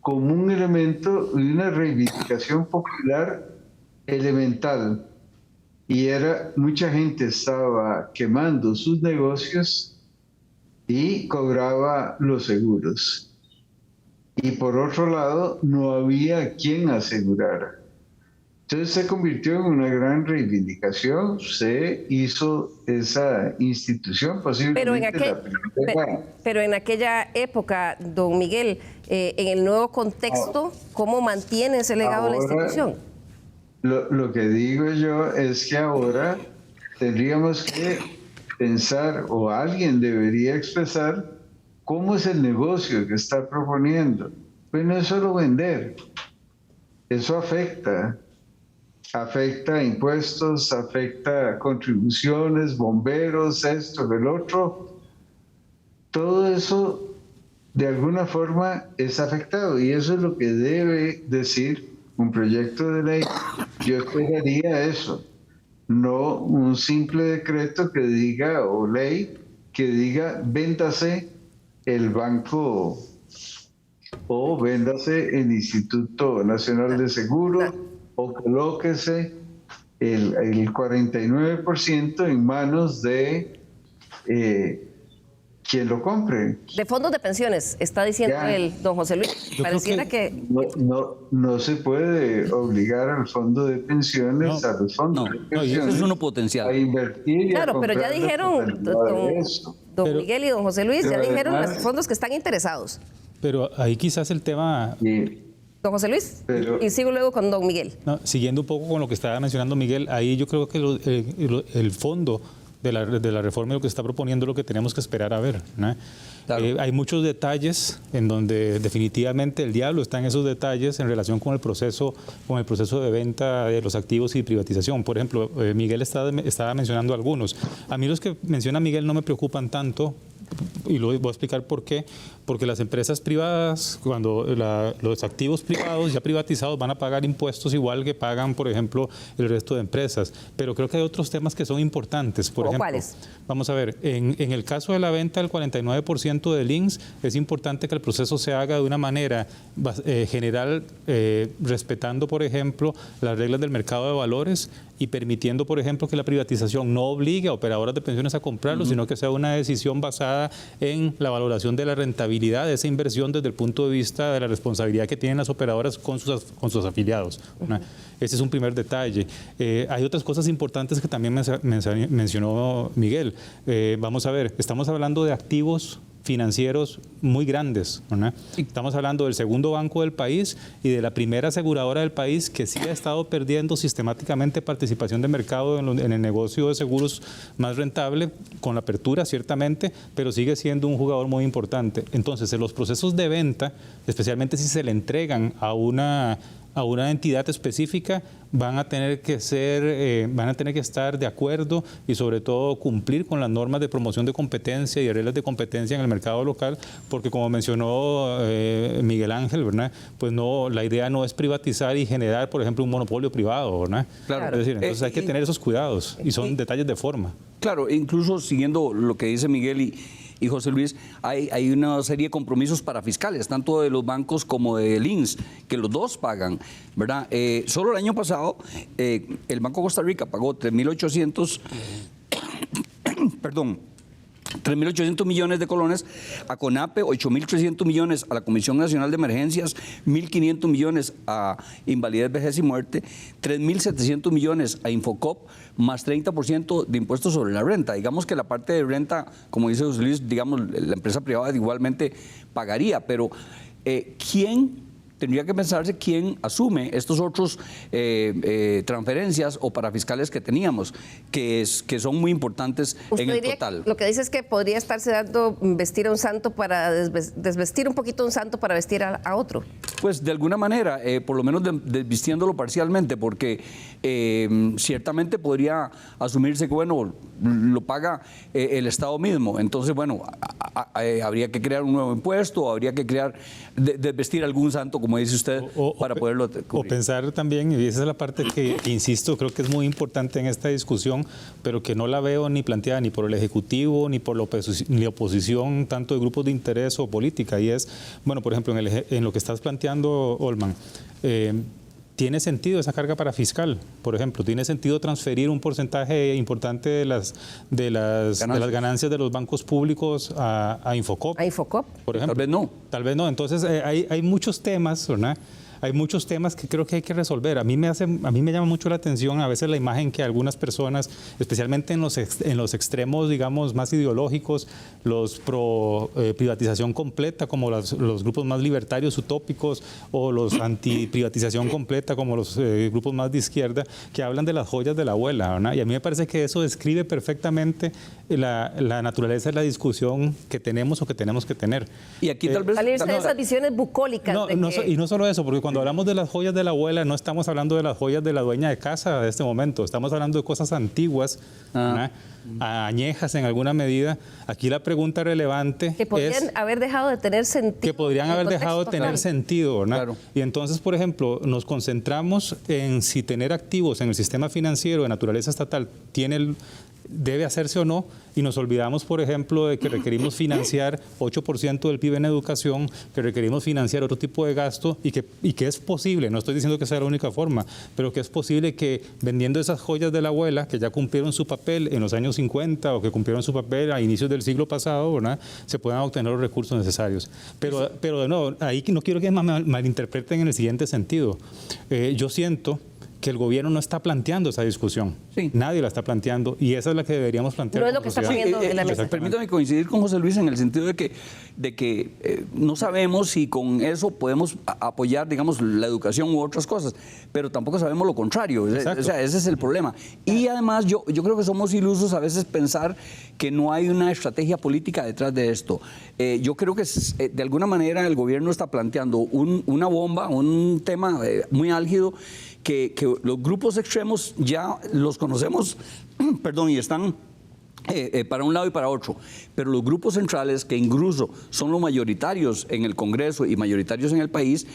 como un elemento de una reivindicación popular elemental, y mucha gente estaba quemando sus negocios y cobraba los seguros, y por otro lado no había quien asegurara. Entonces se convirtió en una gran reivindicación, se hizo esa institución posiblemente pero en aquella época, don Miguel, en el nuevo contexto, ¿cómo mantiene ese legado de la institución? Lo que digo yo es que ahora tendríamos que pensar, o alguien debería expresar, cómo es el negocio que está proponiendo. Pues no es solo vender, eso afecta impuestos, afecta contribuciones, bomberos, esto, el otro. Todo eso de alguna forma es afectado, y eso es lo que debe decir un proyecto de ley. Yo esperaría eso, no un simple decreto que diga, o ley que diga, véndase el banco o véndase el Instituto Nacional de Seguros, o colóquese el 49% en manos de quien lo compre. De fondos de pensiones, está diciendo don José Luis. Pareciera que no se puede obligar al fondo de pensiones, a los fondos de pensiones, eso es uno potencial, a invertir. Claro, pero ya dijeron, don Miguel y don José Luis, ya dijeron los fondos que están interesados. Pero ahí quizás el tema... Don José Luis, y sigo luego con don Miguel. No, siguiendo un poco con lo que estaba mencionando Miguel, ahí yo creo que el fondo de la reforma y lo que se está proponiendo es lo que tenemos que esperar a ver, ¿no? Claro. Hay muchos detalles en donde definitivamente el diablo está en esos detalles en relación con el proceso de venta de los activos y privatización. Por ejemplo, Miguel estaba mencionando algunos. A mí los que menciona Miguel no me preocupan tanto y lo voy a explicar por qué. Porque las empresas privadas, cuando los activos privados ya privatizados van a pagar impuestos igual que pagan, por ejemplo, el resto de empresas. Pero creo que hay otros temas que son importantes. Por ejemplo, ¿cuáles? Vamos a ver, en el caso de la venta del 49% del INSS, es importante que el proceso se haga de una manera general, respetando, por ejemplo, las reglas del mercado de valores y permitiendo, por ejemplo, que la privatización no obligue a operadoras de pensiones a comprarlo, sino que sea una decisión basada en la valoración de la rentabilidad de esa inversión desde el punto de vista de la responsabilidad que tienen las operadoras con sus afiliados. Ese es un primer detalle. Hay otras cosas importantes que también mencionó Miguel. Vamos a ver, estamos hablando de activos financieros muy grandes, ¿verdad? Estamos hablando del segundo banco del país y de la primera aseguradora del país que sí ha estado perdiendo sistemáticamente participación de mercado en el negocio de seguros más rentable, con la apertura ciertamente, pero sigue siendo un jugador muy importante. Entonces, en los procesos de venta, especialmente si se le entregan a una entidad específica, van a tener que estar de acuerdo y sobre todo cumplir con las normas de promoción de competencia y de reglas de competencia en el mercado local, porque como mencionó Miguel Ángel, ¿verdad? Pues no, la idea no es privatizar y generar, por ejemplo, un monopolio privado, ¿verdad? Claro. Es decir, entonces hay que tener esos cuidados y son detalles de forma. Claro, incluso siguiendo lo que dice Miguel y José Luis, hay una serie de compromisos para fiscales, tanto de los bancos como del INSS, que los dos pagan, ¿verdad? Solo el año pasado, el Banco de Costa Rica pagó 3.800 millones de colones a CONAPE, 8.300 millones a la Comisión Nacional de Emergencias, 1.500 millones a Invalidez, Vejez y Muerte, 3.700 millones a Infocop, más 30% de impuestos sobre la renta. Digamos que la parte de renta, como dice José Luis, digamos, la empresa privada igualmente pagaría, pero tendría que pensarse quién asume estos otros transferencias o parafiscales que teníamos, que son muy importantes en el total. Lo que dice es que podría estarse dando vestir a un santo para desvestir un poquito a un santo para vestir a otro. Pues de alguna manera, por lo menos desvistiéndolo parcialmente, porque ciertamente podría asumirse que, bueno, lo paga el Estado mismo. Entonces, bueno, habría que crear un nuevo impuesto, habría que desvestir algún santo, como dice usted, para poderlo cubrir. O pensar también, y esa es la parte que insisto, creo que es muy importante en esta discusión, pero que no la veo ni planteada ni por el Ejecutivo, ni por la oposición, tanto de grupos de interés o política, y es, bueno, por ejemplo, en lo que estás planteando, Olman, ¿tiene sentido esa carga para fiscal? Por ejemplo, ¿tiene sentido transferir un porcentaje importante de las ganancias de los bancos públicos a Infocop? ¿A Infocop? Por ejemplo. Tal vez no. Tal vez no. Entonces, hay muchos temas, ¿verdad? Hay muchos temas que creo que hay que resolver. A mí me llama mucho la atención a veces la imagen que algunas personas, especialmente en los extremos, digamos, más ideológicos, los pro privatización completa, como los grupos más libertarios utópicos, o los anti privatización completa, como los grupos más de izquierda, que hablan de las joyas de la abuela, ¿verdad? Y a mí me parece que eso describe perfectamente la naturaleza de la discusión que tenemos o que tenemos que tener. Y aquí tal vez salirse de esas visiones bucólicas. Y no solo eso, porque cuando hablamos de las joyas de la abuela, no estamos hablando de las joyas de la dueña de casa de este momento, estamos hablando de cosas antiguas, añejas en alguna medida. Aquí la pregunta relevante que podrían haber dejado de tener sentido. Que podrían haber dejado de tener sentido, ¿verdad? Claro. Y entonces, por ejemplo, nos concentramos en si tener activos en el sistema financiero de naturaleza estatal debe hacerse o no, y nos olvidamos, por ejemplo, de que requerimos financiar 8% del PIB en educación, que requerimos financiar otro tipo de gasto y que es posible, no estoy diciendo que sea la única forma, pero que es posible que vendiendo esas joyas de la abuela, que ya cumplieron su papel en los años 50 o que cumplieron su papel a inicios del siglo pasado, ¿verdad?, se puedan obtener los recursos necesarios. Pero de nuevo, ahí no quiero que malinterpreten en el siguiente sentido. Yo siento que el gobierno no está planteando esa discusión. Sí. Nadie la está planteando y esa es la que deberíamos plantear. No es lo que está poniendo en la mesa. Permítame coincidir con José Luis en el sentido de que no sabemos si con eso podemos apoyar, digamos, la educación u otras cosas, pero tampoco sabemos lo contrario. O sea, ese es el problema. Y además yo creo que somos ilusos a veces pensar que no hay una estrategia política detrás de esto. Yo creo que de alguna manera el gobierno está planteando una bomba, un tema muy álgido, que los grupos extremos ya los conocemos, perdón, y están para un lado y para otro, pero los grupos centrales, que incluso son los mayoritarios en el Congreso y mayoritarios en el país,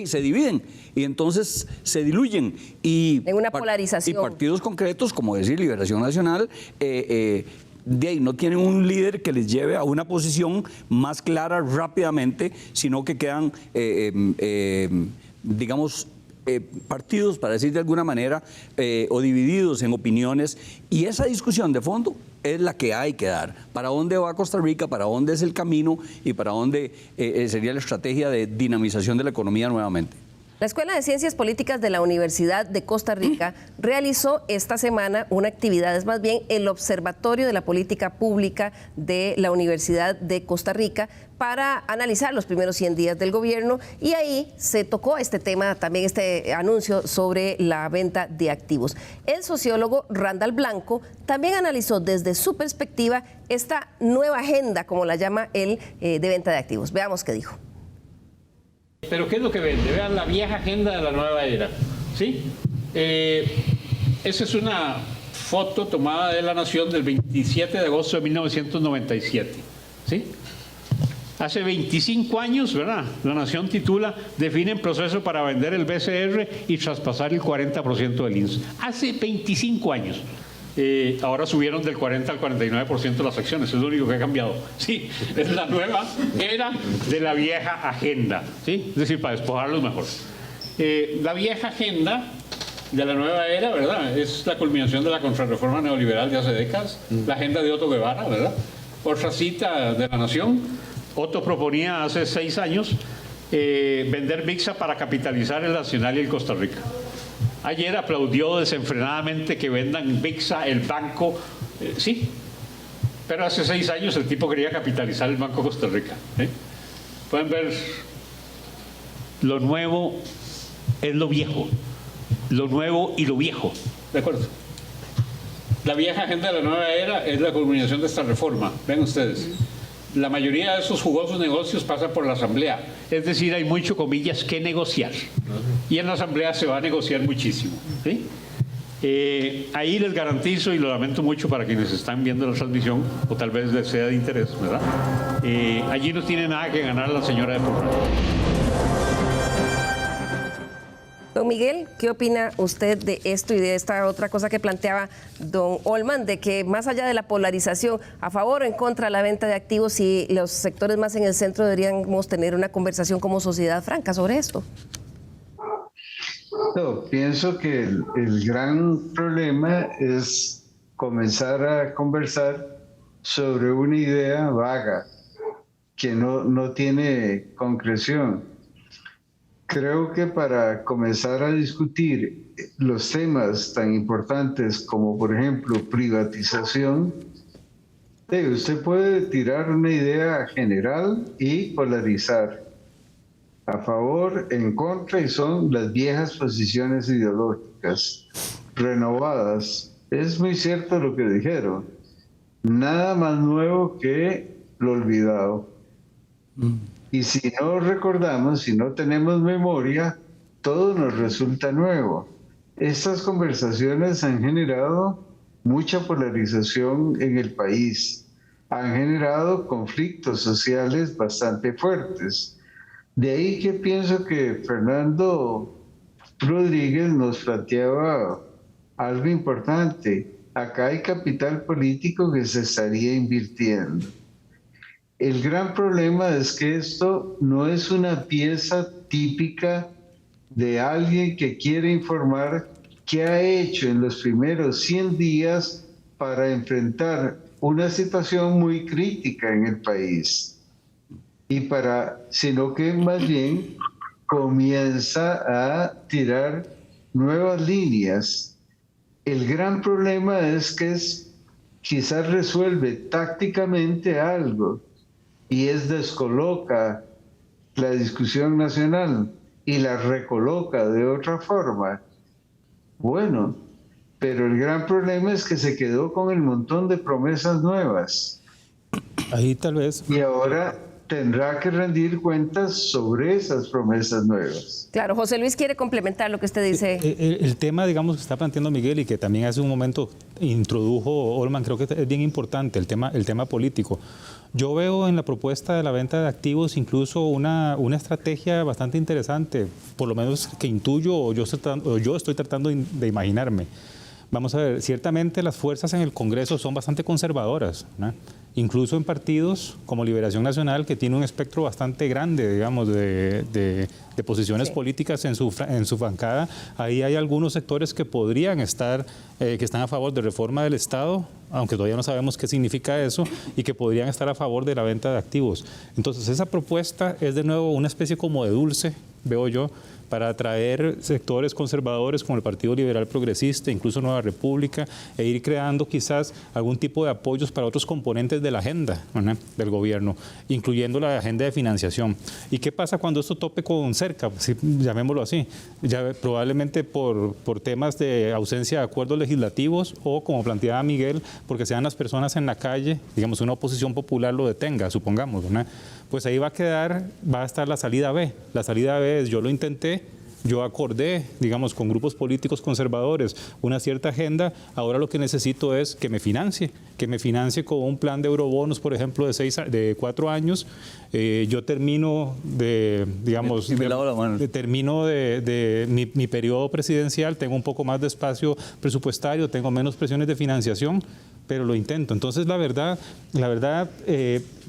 se dividen y entonces se diluyen. Y en una polarización. Y partidos concretos, como decir Liberación Nacional, no tienen un líder que les lleve a una posición más clara rápidamente, sino que quedan, digamos, partidos, para decir de alguna manera, o divididos en opiniones, y esa discusión de fondo es la que hay que dar. ¿Para dónde va Costa Rica? ¿Para dónde es el camino? ¿Y para dónde sería la estrategia de dinamización de la economía nuevamente? La Escuela de Ciencias Políticas de la Universidad de Costa Rica realizó esta semana una actividad, es más bien el Observatorio de la Política Pública de la Universidad de Costa Rica, para analizar los primeros 100 días del gobierno, y ahí se tocó este tema, también este anuncio sobre la venta de activos. El sociólogo Randall Blanco también analizó desde su perspectiva esta nueva agenda, como la llama él, de venta de activos. Veamos qué dijo. Pero ¿qué es lo que vende? Vean la vieja agenda de la nueva era, ¿sí? Esa es una foto tomada de La Nación del 27 de agosto de 1997, ¿sí? Hace 25 años, ¿verdad? La Nación titula: definen proceso para vender el BCR y traspasar el 40% del INS. Hace 25 años. Ahora subieron del 40 al 49% las acciones, es lo único que ha cambiado. Sí, es la nueva era de la vieja agenda, ¿sí? Es decir, para despojarlos mejor. La vieja agenda de la nueva era, ¿verdad?, es la culminación de la contrarreforma neoliberal de hace décadas, la agenda de Otto Guevara, ¿verdad? Otra cita de La Nación: Otto proponía hace 6 años vender VIXA para capitalizar el Nacional y el Costa Rica. Ayer aplaudió desenfrenadamente que vendan VIXA, el banco, sí, pero hace 6 años el tipo quería capitalizar el Banco Costa Rica. Pueden ver, lo nuevo es lo viejo, lo nuevo y lo viejo, ¿de acuerdo? La vieja agenda de la nueva era es la culminación de esta reforma. Ven ustedes, la mayoría de esos jugosos negocios pasan por la Asamblea, es decir, hay mucho, comillas, que negociar. Y en la Asamblea se va a negociar muchísimo, ¿sí? Ahí les garantizo, y lo lamento mucho para quienes están viendo la transmisión, o tal vez les sea de interés, ¿verdad? Allí no tiene nada que ganar la señora de Porras. Don Miguel, ¿qué opina usted de esto y de esta otra cosa que planteaba don Olman, de que más allá de la polarización, a favor o en contra de la venta de activos, y los sectores más en el centro deberíamos tener una conversación como sociedad franca sobre esto? No, pienso que el gran problema es comenzar a conversar sobre una idea vaga que no tiene concreción. Creo que para comenzar a discutir los temas tan importantes como, por ejemplo, privatización, usted puede tirar una idea general y polarizar a favor, en contra, y son las viejas posiciones ideológicas renovadas. Es muy cierto lo que dijeron. Nada más nuevo que lo olvidado. Y si no recordamos, si no tenemos memoria, todo nos resulta nuevo. Estas conversaciones han generado mucha polarización en el país, han generado conflictos sociales bastante fuertes. De ahí que pienso que Fernando Rodríguez nos planteaba algo importante. Acá hay capital político que se estaría invirtiendo. El gran problema es que esto no es una pieza típica de alguien que quiere informar qué ha hecho en los primeros 100 días para enfrentar una situación muy crítica en el país. Sino que más bien comienza a tirar nuevas líneas. El gran problema es que quizás resuelve tácticamente algo, y descoloca la discusión nacional y la recoloca de otra forma. Bueno, pero el gran problema es que se quedó con el montón de promesas nuevas. Ahí tal vez. Y ahora tendrá que rendir cuentas sobre esas promesas nuevas. Claro, José Luis quiere complementar lo que usted dice. El tema, digamos, que está planteando Miguel y que también hace un momento introdujo Olman, creo que es bien importante, el tema político. Yo veo en la propuesta de la venta de activos incluso una estrategia bastante interesante, por lo menos que intuyo o yo estoy tratando de imaginarme. Vamos a ver, ciertamente las fuerzas en el Congreso son bastante conservadoras, ¿no? Incluso en partidos como Liberación Nacional, que tiene un espectro bastante grande, digamos, de posiciones políticas en su bancada. Ahí hay algunos sectores que podrían estar, que están a favor de reforma del Estado, aunque todavía no sabemos qué significa eso, y que podrían estar a favor de la venta de activos. Entonces, esa propuesta es de nuevo una especie como de dulce, veo yo, para atraer sectores conservadores como el Partido Liberal Progresista, incluso Nueva República, e ir creando quizás algún tipo de apoyos para otros componentes de la agenda, ¿no?, del gobierno, incluyendo la agenda de financiación. ¿Y qué pasa cuando esto tope con cerca? Si, llamémoslo así, ya probablemente por temas de ausencia de acuerdos legislativos o, como planteaba Miguel, porque sean las personas en la calle, digamos, una oposición popular lo detenga, supongamos, ¿no? Pues ahí va a estar la salida B. La salida B es: yo lo intenté, yo acordé, digamos, con grupos políticos conservadores una cierta agenda, ahora lo que necesito es que me financie con un plan de eurobonos, por ejemplo, de 4 años. Yo termino mi periodo presidencial, tengo un poco más de espacio presupuestario, tengo menos presiones de financiación, pero lo intento. Entonces, la verdad,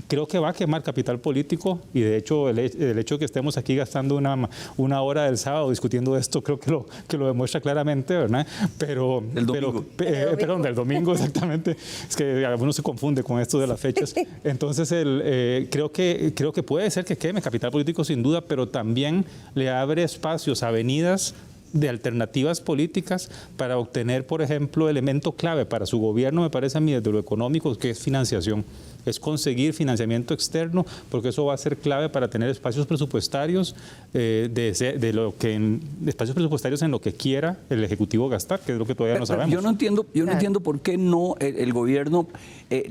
creo que va a quemar capital político, y de hecho el hecho de que estemos aquí gastando una hora del sábado discutiendo esto, creo que lo demuestra claramente, ¿verdad? Del domingo, exactamente. Es que algunos se confunde con esto de las fechas. Entonces, creo que puede ser que queme capital político sin duda, pero también le abre espacios, avenidas de alternativas políticas para obtener, por ejemplo, elemento clave para su gobierno, me parece a mí, desde lo económico, que es financiación. Es conseguir financiamiento externo, porque eso va a ser clave para tener espacios presupuestarios espacios presupuestarios en lo que quiera el Ejecutivo gastar, que es lo que todavía no sabemos. Yo no entiendo por qué no el gobierno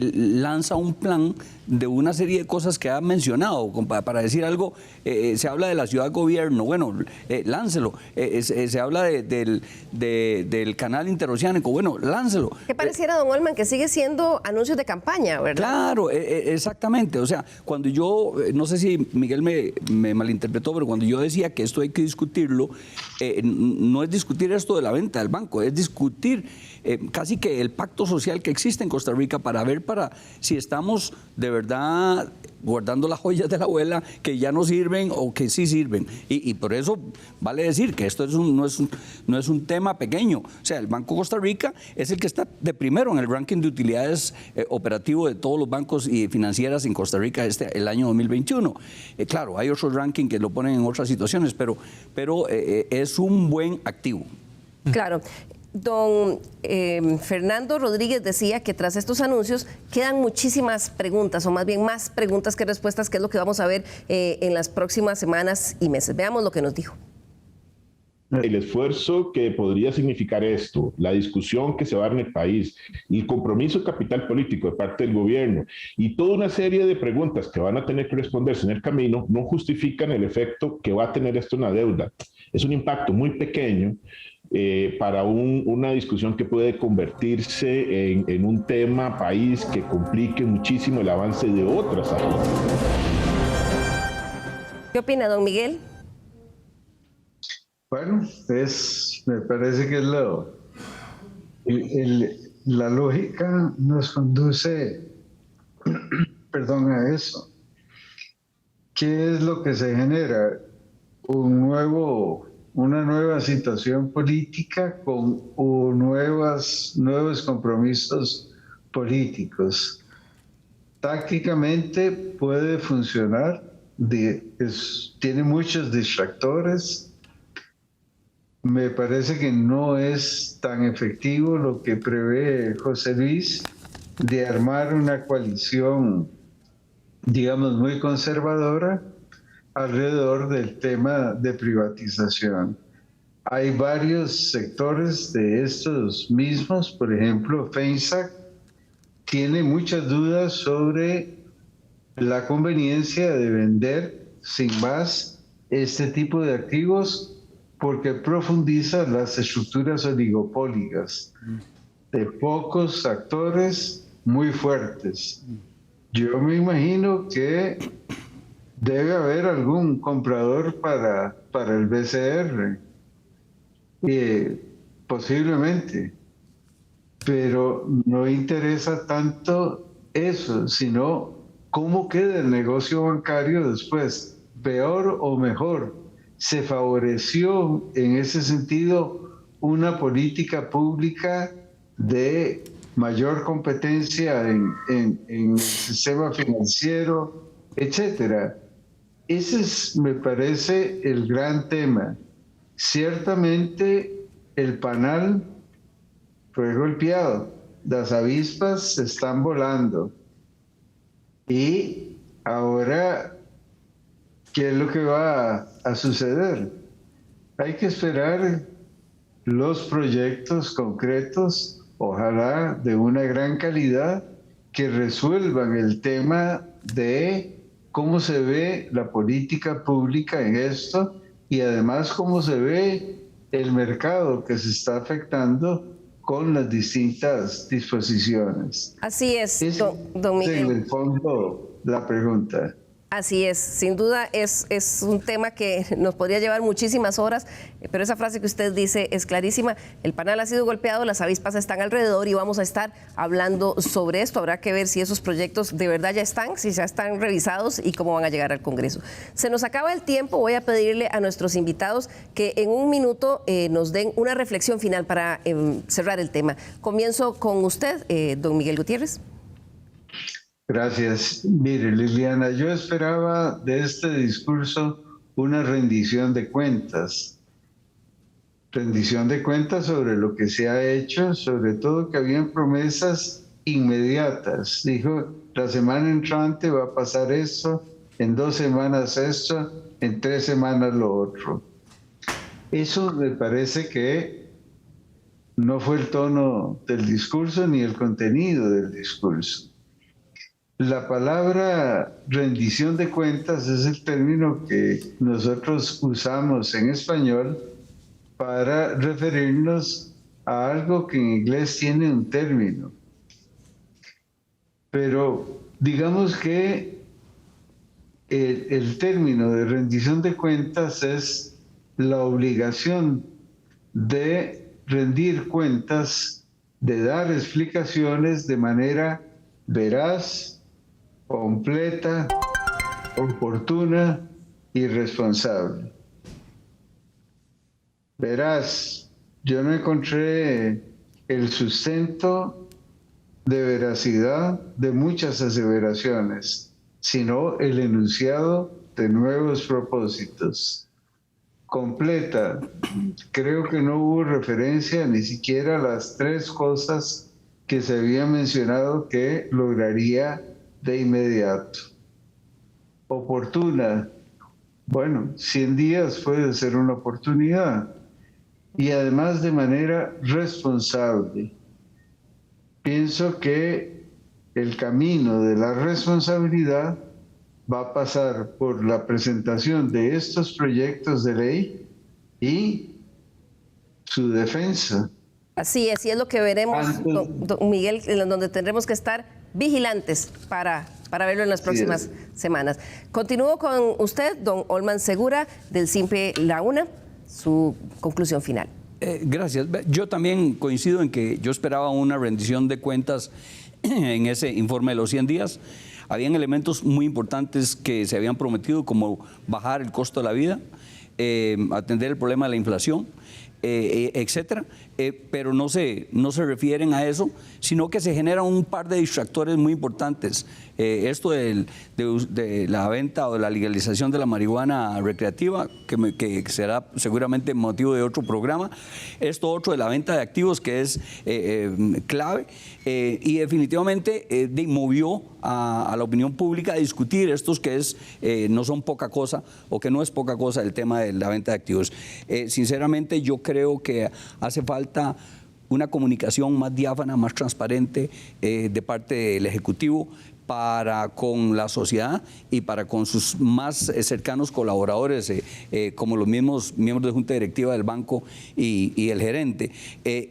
lanza un plan de una serie de cosas que ha mencionado. Para decir algo, se habla de la ciudad gobierno, bueno, láncelo. Se habla del canal interoceánico, bueno, láncelo. ¿Qué pareciera, don Olman, que sigue siendo anuncios de campaña, verdad? Claro, exactamente. O sea, cuando yo, no sé si Miguel me malinterpretó, pero cuando yo decía que esto hay que discutirlo, no es discutir esto de la venta del banco, es discutir casi que el pacto social que existe en Costa Rica para ver si estamos de verdad guardando las joyas de la abuela que ya no sirven o que sí sirven. Y por eso vale decir que esto no es un tema pequeño. O sea, el Banco Costa Rica es el que está de primero en el ranking de utilidades operativo de todos los bancos y financieras en Costa Rica el año 2021. Claro, hay otros rankings que lo ponen en otras situaciones, pero es un buen activo. Claro. Don Fernando Rodríguez decía que tras estos anuncios quedan muchísimas preguntas, o más bien más preguntas que respuestas, que es lo que vamos a ver en las próximas semanas y meses. Veamos lo que nos dijo. El esfuerzo que podría significar esto, la discusión que se va a dar en el país, el compromiso de capital político de parte del gobierno y toda una serie de preguntas que van a tener que responderse en el camino, no justifican el efecto que va a tener esto en la deuda. Es un impacto muy pequeño para una discusión que puede convertirse en un tema país que complique muchísimo el avance de otras agendas. ¿Qué opina, don Miguel? Bueno, me parece que la lógica nos conduce a eso. ¿Qué es lo que se genera? Una nueva situación política con nuevos compromisos políticos. Tácticamente puede funcionar, tiene muchos distractores. Me parece que no es tan efectivo lo que prevé José Luis de armar una coalición, digamos, muy conservadora alrededor del tema de privatización. Hay varios sectores de estos mismos, por ejemplo, FENSAC tiene muchas dudas sobre la conveniencia de vender sin más este tipo de activos porque profundiza las estructuras oligopólicas de pocos actores muy fuertes. Yo me imagino que debe haber algún comprador para el BCR, posiblemente, pero no interesa tanto eso, sino cómo queda el negocio bancario después, peor o mejor. Se favoreció en ese sentido una política pública de mayor competencia en el sistema financiero, etcétera. Ese es, me parece, el gran tema. Ciertamente el panal fue golpeado, las avispas se están volando. Y ahora, ¿qué es lo que va a suceder? Hay que esperar los proyectos concretos, ojalá de una gran calidad, que resuelvan el tema de cómo se ve la política pública en esto y además cómo se ve el mercado que se está afectando con las distintas disposiciones. Así es, don Miguel. En el fondo, la pregunta. Así es, sin duda es un tema que nos podría llevar muchísimas horas, pero esa frase que usted dice es clarísima. El panal ha sido golpeado, las avispas están alrededor y vamos a estar hablando sobre esto. Habrá que ver si esos proyectos de verdad ya están, si ya están revisados y cómo van a llegar al Congreso. Se nos acaba el tiempo, voy a pedirle a nuestros invitados que en un minuto nos den una reflexión final para cerrar el tema. Comienzo con usted, don Miguel Gutiérrez. Gracias. Mire, Liliana, yo esperaba de este discurso una rendición de cuentas. Rendición de cuentas sobre lo que se ha hecho, sobre todo que habían promesas inmediatas. Dijo, la semana entrante va a pasar esto, en 2 semanas esto, en 3 semanas lo otro. Eso me parece que no fue el tono del discurso ni el contenido del discurso. La palabra rendición de cuentas es el término que nosotros usamos en español para referirnos a algo que en inglés tiene un término. Pero digamos que el término de rendición de cuentas es la obligación de rendir cuentas, de dar explicaciones de manera veraz, completa, oportuna y responsable. Verás, yo no encontré el sustento de veracidad de muchas aseveraciones, sino el enunciado de nuevos propósitos. Completa, creo que no hubo referencia ni siquiera a las 3 cosas que se había mencionado que lograría de inmediato. Oportuna, bueno, 100 días puede ser una oportunidad. Y además de manera responsable. Pienso que el camino de la responsabilidad va a pasar por la presentación de estos proyectos de ley y su defensa. Así es, y es lo que veremos, don Miguel, en donde tendremos que estar vigilantes para verlo en las próximas semanas. Continúo con usted, don Olman Segura, del Simple La Una, su conclusión final. Gracias. Yo también coincido en que yo esperaba una rendición de cuentas en ese informe de los 100 días. Habían elementos muy importantes que se habían prometido, como bajar el costo de la vida, atender el problema de la inflación, etcétera, pero no se refieren a eso, sino que se generan un par de distractores muy importantes. Esto de la venta o de la legalización de la marihuana recreativa, que será seguramente motivo de otro programa. Esto otro de la venta de activos, que es clave, y definitivamente movió a la opinión pública a discutir estos que no son poca cosa, o que no es poca cosa el tema de la venta de activos. Sinceramente, yo creo que hace falta una comunicación más diáfana, más transparente de parte del Ejecutivo para con la sociedad y para con sus más cercanos colaboradores, como los mismos miembros de Junta Directiva del banco y el gerente,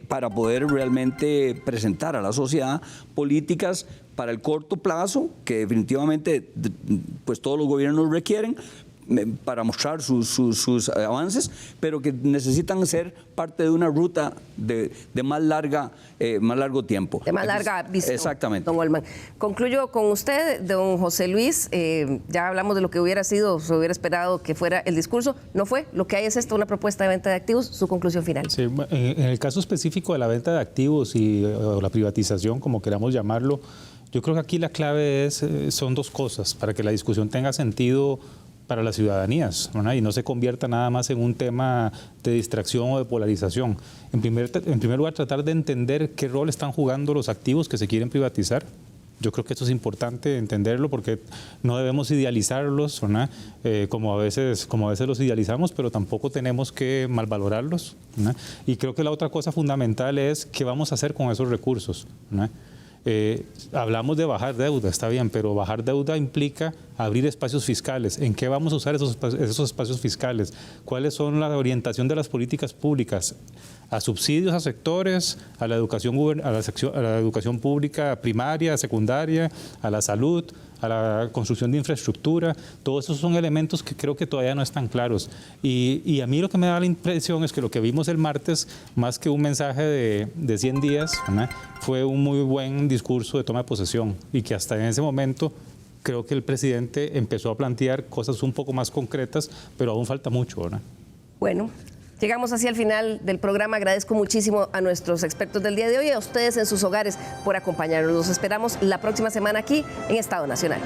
para poder realmente presentar a la sociedad políticas para el corto plazo, que definitivamente pues todos los gobiernos requieren, para mostrar sus avances, pero que necesitan ser parte de una ruta de más largo tiempo. De más larga visión. Exactamente. Don Waldman. Concluyo con usted, don José Luis. Ya hablamos de lo que hubiera sido, se hubiera esperado que fuera el discurso. No fue. Lo que hay es esto, una propuesta de venta de activos. Su conclusión final. Sí, en el caso específico de la venta de activos o la privatización, como queramos llamarlo, yo creo que aquí la clave son dos cosas para que la discusión tenga sentido para las ciudadanías, ¿no? Y no se convierta nada más en un tema de distracción o de polarización. En primer lugar, tratar de entender qué rol están jugando los activos que se quieren privatizar. Yo creo que eso es importante entenderlo porque no debemos idealizarlos, ¿no? Como a veces los idealizamos, pero tampoco tenemos que malvalorarlos, ¿no? Y creo que la otra cosa fundamental es qué vamos a hacer con esos recursos, ¿no? Hablamos de bajar deuda, está bien, pero bajar deuda implica abrir espacios fiscales. ¿En qué vamos a usar esos espacios fiscales? ¿Cuáles son la orientación de las políticas públicas? ¿A subsidios a sectores, a la educación pública primaria, secundaria, a la salud, a la construcción de infraestructura? Todos esos son elementos que creo que todavía no están claros. Y a mí lo que me da la impresión es que lo que vimos el martes, más que un mensaje de 100 días, ¿no?, fue un muy buen discurso de toma de posesión y que hasta en ese momento creo que el presidente empezó a plantear cosas un poco más concretas, pero aún falta mucho, ¿no? Bueno, llegamos así al final del programa. Agradezco muchísimo a nuestros expertos del día de hoy y a ustedes en sus hogares por acompañarnos. Los esperamos la próxima semana aquí en Estado Nacional.